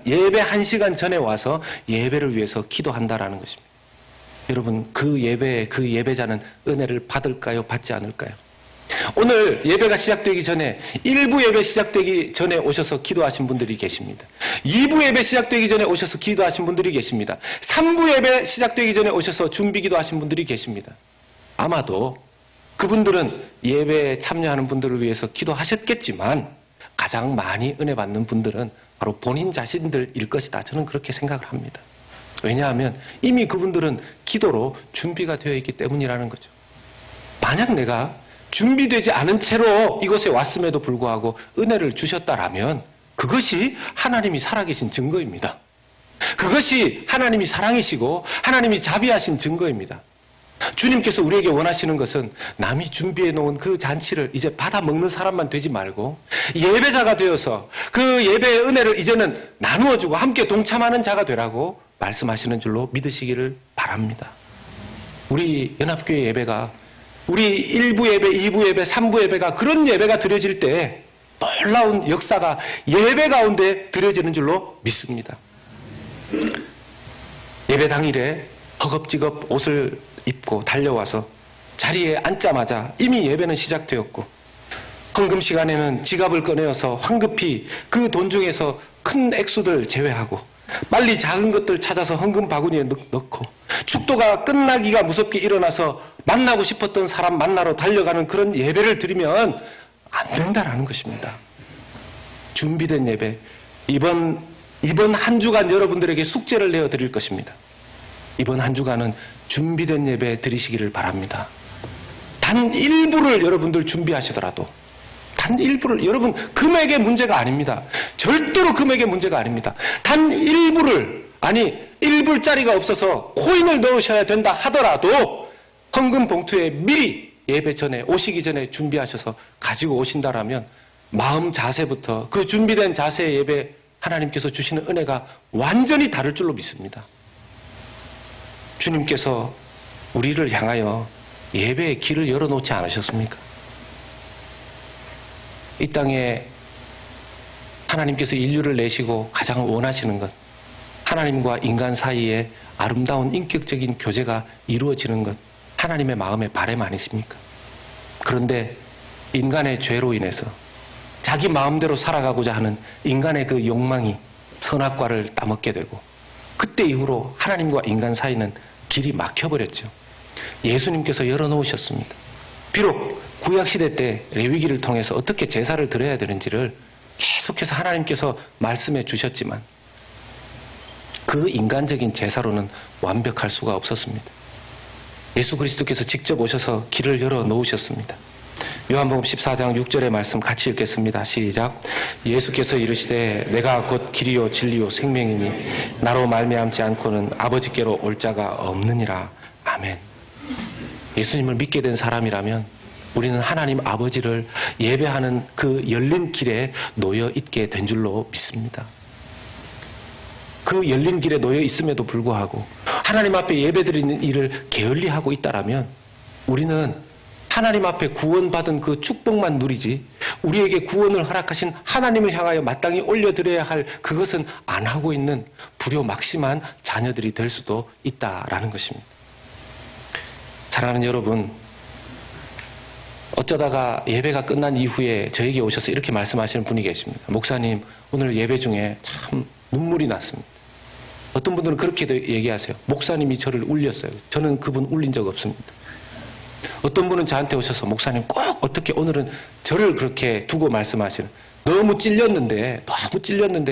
예배 1시간 전에 와서 예배를 위해서 기도한다라는 것입니다. 여러분, 그 예배자는 은혜를 받을까요? 받지 않을까요? 오늘 예배가 시작되기 전에 1부 예배 시작되기 전에 오셔서 기도하신 분들이 계십니다. 2부 예배 시작되기 전에 오셔서 기도하신 분들이 계십니다. 3부 예배 시작되기 전에 오셔서 준비 기도하신 분들이 계십니다. 아마도 그분들은 예배에 참여하는 분들을 위해서 기도하셨겠지만 가장 많이 은혜 받는 분들은 바로 본인 자신들일 것이다. 저는 그렇게 생각을 합니다. 왜냐하면 이미 그분들은 기도로 준비가 되어 있기 때문이라는 거죠. 만약 내가 준비되지 않은 채로 이곳에 왔음에도 불구하고 은혜를 주셨다라면 그것이 하나님이 살아계신 증거입니다. 그것이 하나님이 사랑이시고 하나님이 자비하신 증거입니다. 주님께서 우리에게 원하시는 것은 남이 준비해 놓은 그 잔치를 이제 받아 먹는 사람만 되지 말고 예배자가 되어서 그 예배의 은혜를 이제는 나누어주고 함께 동참하는 자가 되라고 말씀하시는 줄로 믿으시기를 바랍니다. 우리 연합교회 예배가, 우리 1부 예배, 2부 예배, 3부 예배가 그런 예배가 드려질 때 놀라운 역사가 예배 가운데 드려지는 줄로 믿습니다. 예배 당일에 허겁지겁 옷을 입고 달려와서 자리에 앉자마자 이미 예배는 시작되었고, 헌금 시간에는 지갑을 꺼내어서 황급히 그 돈 중에서 큰 액수들 제외하고 빨리 작은 것들 찾아서 헌금 바구니에 넣고, 축도가 끝나기가 무섭게 일어나서 만나고 싶었던 사람 만나러 달려가는 그런 예배를 드리면 안 된다라는 것입니다. 준비된 예배, 이번 한 주간 여러분들에게 숙제를 내어드릴 것입니다. 이번 한 주간은 준비된 예배 드리시기를 바랍니다. 단 일부를 여러분들 준비하시더라도, 단 일부를, 여러분 금액의 문제가 아닙니다. 절대로 금액의 문제가 아닙니다. 단 일부를, 아니 1불짜리가 없어서 코인을 넣으셔야 된다 하더라도 헌금 봉투에 미리 예배 전에, 오시기 전에 준비하셔서 가지고 오신다라면 마음 자세부터 그 준비된 자세의 예배 하나님께서 주시는 은혜가 완전히 다를 줄로 믿습니다. 주님께서 우리를 향하여 예배의 길을 열어놓지 않으셨습니까? 이 땅에 하나님께서 인류를 내시고 가장 원하시는 것, 하나님과 인간 사이에 아름다운 인격적인 교제가 이루어지는 것, 하나님의 마음의 바람 아니십니까? 그런데 인간의 죄로 인해서 자기 마음대로 살아가고자 하는 인간의 그 욕망이 선악과를 따먹게 되고, 그때 이후로 하나님과 인간 사이는 길이 막혀버렸죠. 예수님께서 열어놓으셨습니다. 비록 구약시대 때 레위기를 통해서 어떻게 제사를 드려야 되는지를 계속해서 하나님께서 말씀해 주셨지만 그 인간적인 제사로는 완벽할 수가 없었습니다. 예수 그리스도께서 직접 오셔서 길을 열어놓으셨습니다. 요한복음 14장 6절의 말씀 같이 읽겠습니다. 시작. 예수께서 이르시되 내가 곧 길이요 진리요 생명이니 나로 말미암지 않고는 아버지께로 올 자가 없느니라. 아멘. 예수님을 믿게 된 사람이라면 우리는 하나님 아버지를 예배하는 그 열린 길에 놓여 있게 된 줄로 믿습니다. 그 열린 길에 놓여 있음에도 불구하고 하나님 앞에 예배드리는 일을 게을리하고 있다라면 우리는 하나님 앞에 구원받은 그 축복만 누리지 우리에게 구원을 허락하신 하나님을 향하여 마땅히 올려드려야 할 그것은 안 하고 있는 불효막심한 자녀들이 될 수도 있다라는 것입니다. 사랑하는 여러분, 어쩌다가 예배가 끝난 이후에 저에게 오셔서 이렇게 말씀하시는 분이 계십니다. 목사님, 오늘 예배 중에 참 눈물이 났습니다. 어떤 분들은 그렇게도 얘기하세요. 목사님이 저를 울렸어요. 저는 그분 울린 적 없습니다. 어떤 분은 저한테 오셔서 목사님 꼭 어떻게 오늘은 저를 그렇게 두고 말씀하시는, 너무 찔렸는데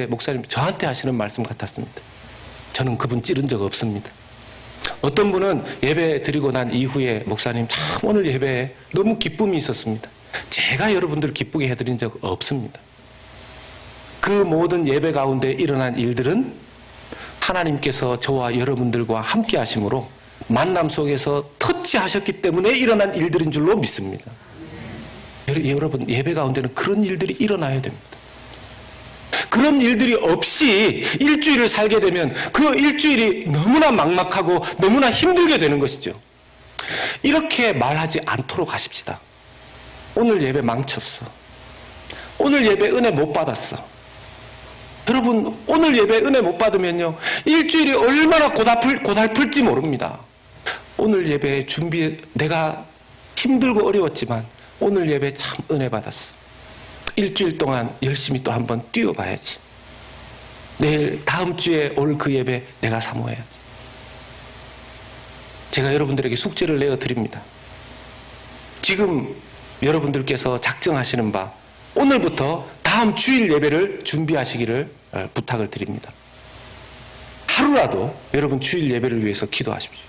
목사님 저한테 하시는 말씀 같았습니다. 저는 그분 찌른 적 없습니다. 어떤 분은 예배 드리고 난 이후에 목사님 참 오늘 예배에 너무 기쁨이 있었습니다. 제가 여러분들 기쁘게 해드린 적 없습니다. 그 모든 예배 가운데 일어난 일들은 하나님께서 저와 여러분들과 함께 하심으로 만남 속에서 터치하셨기 때문에 일어난 일들인 줄로 믿습니다. 여러분, 예배 가운데는 그런 일들이 일어나야 됩니다. 그런 일들이 없이 일주일을 살게 되면 그 일주일이 너무나 막막하고 너무나 힘들게 되는 것이죠. 이렇게 말하지 않도록 하십시다. 오늘 예배 망쳤어. 오늘 예배 은혜 못 받았어. 여러분, 오늘 예배 은혜 못 받으면요, 일주일이 얼마나 고달플지 모릅니다. 오늘 예배 내가 힘들고 어려웠지만 오늘 예배 참 은혜 받았어. 일주일 동안 열심히 또 한번 뛰어봐야지. 내일 다음 주에 올 그 예배 내가 사모해야지. 제가 여러분들에게 숙제를 내어드립니다. 지금 여러분들께서 작정하시는 바, 오늘부터 다음 주일 예배를 준비하시기를 부탁을 드립니다. 하루라도 여러분 주일 예배를 위해서 기도하십시오.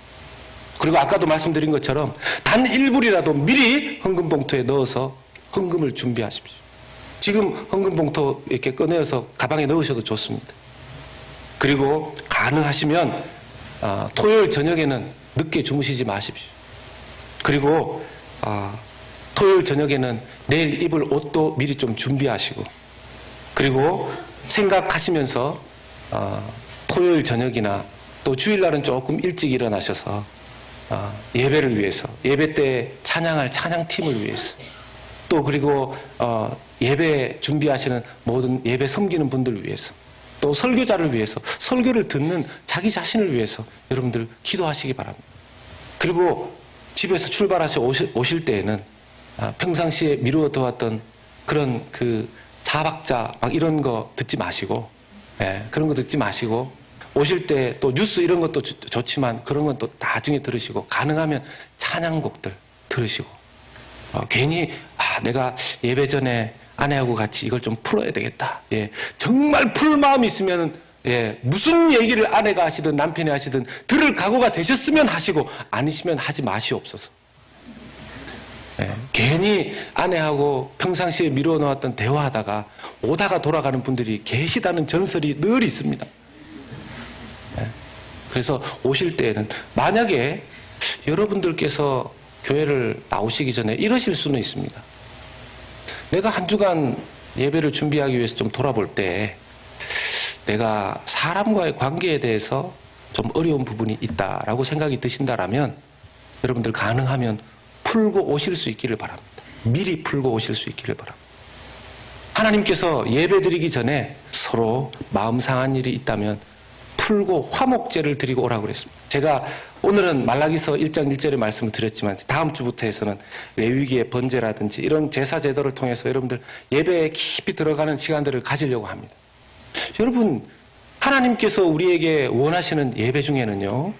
그리고 아까도 말씀드린 것처럼 단 1불이라도 미리 헌금 봉투에 넣어서 헌금을 준비하십시오. 지금 헌금 봉투 이렇게 꺼내서 가방에 넣으셔도 좋습니다. 그리고 가능하시면 토요일 저녁에는 늦게 주무시지 마십시오. 그리고 토요일 저녁에는 내일 입을 옷도 미리 좀 준비하시고, 그리고 생각하시면서 토요일 저녁이나 또 주일날은 조금 일찍 일어나셔서 예배를 위해서, 예배 때 찬양할 찬양팀을 위해서, 또 그리고 예배 준비하시는 모든 예배 섬기는 분들을 위해서, 또 설교자를 위해서, 설교를 듣는 자기 자신을 위해서 여러분들 기도하시기 바랍니다. 그리고 집에서 출발하셔 오실 때에는 평상시에 미루어두었던 그런 그 사박자 막 이런 거 듣지 마시고, 그런 거 듣지 마시고, 오실 때 또 뉴스 이런 것도 좋지만 그런 건 또 나중에 들으시고, 가능하면 찬양곡들 들으시고, 괜히 내가 예배 전에 아내하고 같이 이걸 좀 풀어야 되겠다. 정말 풀 마음이 있으면 무슨 얘기를 아내가 하시든 남편이 하시든 들을 각오가 되셨으면 하시고, 아니시면 하지 마시옵소서. 괜히 아내하고 평상시에 미루어 놓았던 대화하다가 오다가 돌아가는 분들이 계시다는 전설이 늘 있습니다. 그래서 오실 때에는, 만약에 여러분들께서 교회를 나오시기 전에 이러실 수는 있습니다. 내가 한 주간 예배를 준비하기 위해서 좀 돌아볼 때 내가 사람과의 관계에 대해서 좀 어려운 부분이 있다라고 생각이 드신다라면 여러분들 가능하면 풀고 오실 수 있기를 바랍니다. 미리 풀고 오실 수 있기를 바랍니다. 하나님께서 예배 드리기 전에 서로 마음 상한 일이 있다면 풀고 화목제를 드리고 오라고 그랬습니다. 제가 오늘은 말라기서 1장 1절의 말씀을 드렸지만 다음 주부터 해서는 레위기의 번제라든지 이런 제사 제도를 통해서 여러분들 예배에 깊이 들어가는 시간들을 가지려고 합니다. 여러분, 하나님께서 우리에게 원하시는 예배 중에는요,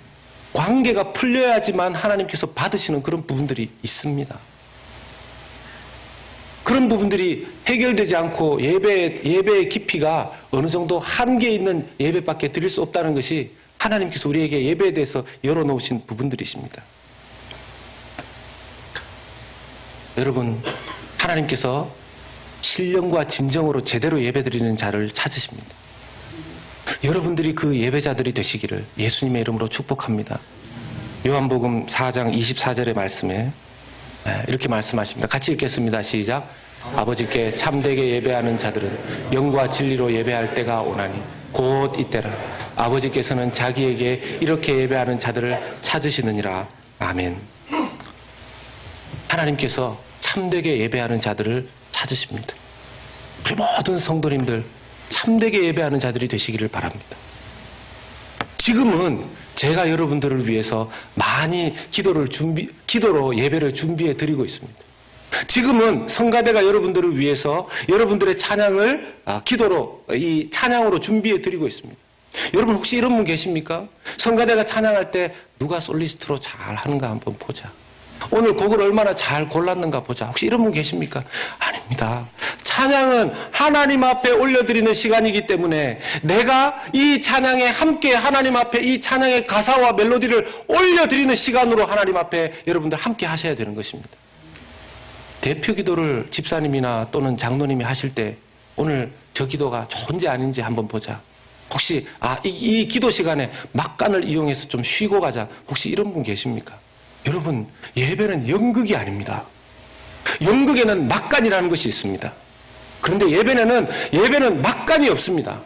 관계가 풀려야지만 하나님께서 받으시는 그런 부분들이 있습니다. 그런 부분들이 해결되지 않고 예배의 깊이가 어느 정도 한계 있는 예배밖에 드릴 수 없다는 것이 하나님께서 우리에게 예배에 대해서 열어놓으신 부분들이십니다. 여러분, 하나님께서 신령과 진정으로 제대로 예배드리는 자를 찾으십니다. 여러분들이 그 예배자들이 되시기를 예수님의 이름으로 축복합니다. 요한복음 4장 24절의 말씀에 이렇게 말씀하십니다. 같이 읽겠습니다. 시작. 아버지께 참되게 예배하는 자들은 영과 진리로 예배할 때가 오나니 곧 이때라. 아버지께서는 자기에게 이렇게 예배하는 자들을 찾으시느니라. 아멘. 하나님께서 참되게 예배하는 자들을 찾으십니다. 우리 모든 성도님들 참되게 예배하는 자들이 되시기를 바랍니다. 지금은 제가 여러분들을 위해서 많이 기도로 예배를 준비해 드리고 있습니다. 지금은 성가대가 여러분들을 위해서 여러분들의 찬양을 이 찬양으로 준비해 드리고 있습니다. 여러분 혹시 이런 분 계십니까? 성가대가 찬양할 때 누가 솔리스트로 잘 하는가 한번 보자. 오늘 곡을 얼마나 잘 골랐는가 보자. 혹시 이런 분 계십니까? 아닙니다. 찬양은 하나님 앞에 올려드리는 시간이기 때문에 내가 이 찬양에 함께 하나님 앞에 이 찬양의 가사와 멜로디를 올려드리는 시간으로 하나님 앞에 여러분들 함께 하셔야 되는 것입니다. 대표 기도를 집사님이나 또는 장로님이 하실 때 오늘 저 기도가 좋은지 아닌지 한번 보자. 혹시 이 기도 시간에 막간을 이용해서 좀 쉬고 가자. 혹시 이런 분 계십니까? 여러분, 예배는 연극이 아닙니다. 연극에는 막간이라는 것이 있습니다. 그런데 예배는 막간이 없습니다.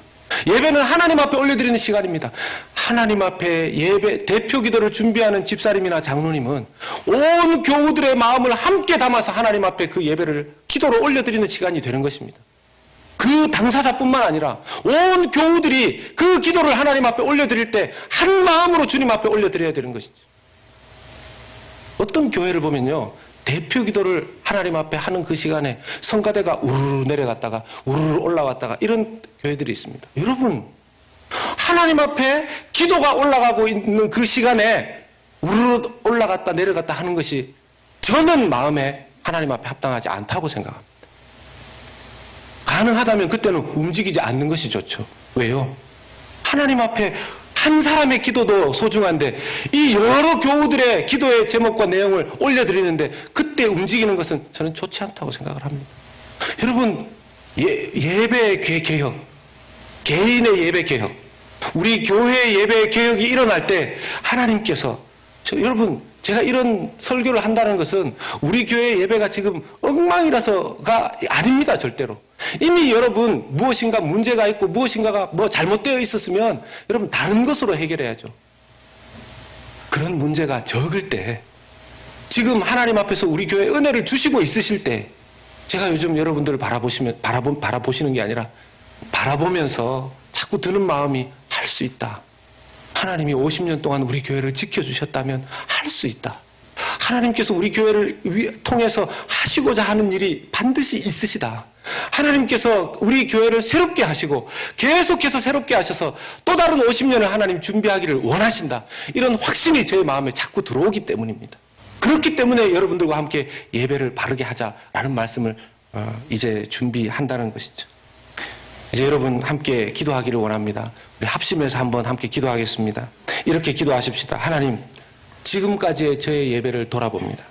예배는 하나님 앞에 올려드리는 시간입니다. 하나님 앞에 예배, 대표 기도를 준비하는 집사님이나 장로님은 온 교우들의 마음을 함께 담아서 하나님 앞에 그 예배를 기도로 올려드리는 시간이 되는 것입니다. 그 당사자뿐만 아니라 온 교우들이 그 기도를 하나님 앞에 올려드릴 때 한 마음으로 주님 앞에 올려드려야 되는 것이죠. 어떤 교회를 보면요, 대표 기도를 하나님 앞에 하는 그 시간에 성가대가 우르르 내려갔다가 우르르 올라왔다가 이런 교회들이 있습니다. 여러분, 하나님 앞에 기도가 올라가고 있는 그 시간에 우르르 올라갔다 내려갔다 하는 것이 저는 마음에 하나님 앞에 합당하지 않다고 생각합니다. 가능하다면 그때는 움직이지 않는 것이 좋죠. 왜요? 하나님 앞에 한 사람의 기도도 소중한데 이 여러 교우들의 기도의 제목과 내용을 올려드리는데 그때 움직이는 것은 저는 좋지 않다고 생각을 합니다. 여러분, 예배 개혁, 개인의 예배 개혁, 우리 교회의 예배 개혁이 일어날 때 하나님께서 여러분, 제가 이런 설교를 한다는 것은 우리 교회 예배가 지금 엉망이라서가 아닙니다. 절대로. 이미 여러분 무엇인가 문제가 있고 무엇인가가 잘못되어 있었으면 여러분 다른 것으로 해결해야죠. 그런 문제가 적을 때, 지금 하나님 앞에서 우리 교회에 은혜를 주시고 있으실 때, 제가 요즘 여러분들을 바라보시는 게 아니라 바라보면서 자꾸 드는 마음이 할 수 있다. 하나님이 50년 동안 우리 교회를 지켜주셨다면 할 수 있다. 하나님께서 우리 교회를 통해서 하시고자 하는 일이 반드시 있으시다. 하나님께서 우리 교회를 새롭게 하시고 계속해서 새롭게 하셔서 또 다른 50년을 하나님 준비하기를 원하신다. 이런 확신이 제 마음에 자꾸 들어오기 때문입니다. 그렇기 때문에 여러분들과 함께 예배를 바르게 하자라는 말씀을 이제 준비한다는 것이죠. 이제 여러분 함께 기도하기를 원합니다. 우리 합심해서 한번 함께 기도하겠습니다. 이렇게 기도하십시다. 하나님, 지금까지의 저의 예배를 돌아봅니다.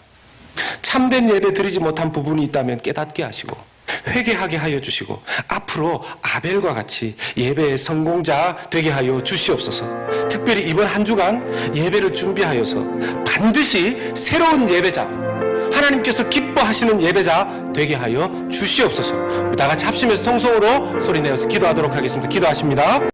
참된 예배 드리지 못한 부분이 있다면 깨닫게 하시고 회개하게 하여 주시고 앞으로 아벨과 같이 예배의 성공자 되게 하여 주시옵소서. 특별히 이번 한 주간 예배를 준비하여서 반드시 새로운 예배자, 하나님께서 기뻐하시는 예배자 되게 하여 주시옵소서. 다 같이 합심해서 통성으로 소리내어서 기도하도록 하겠습니다. 기도하십니다.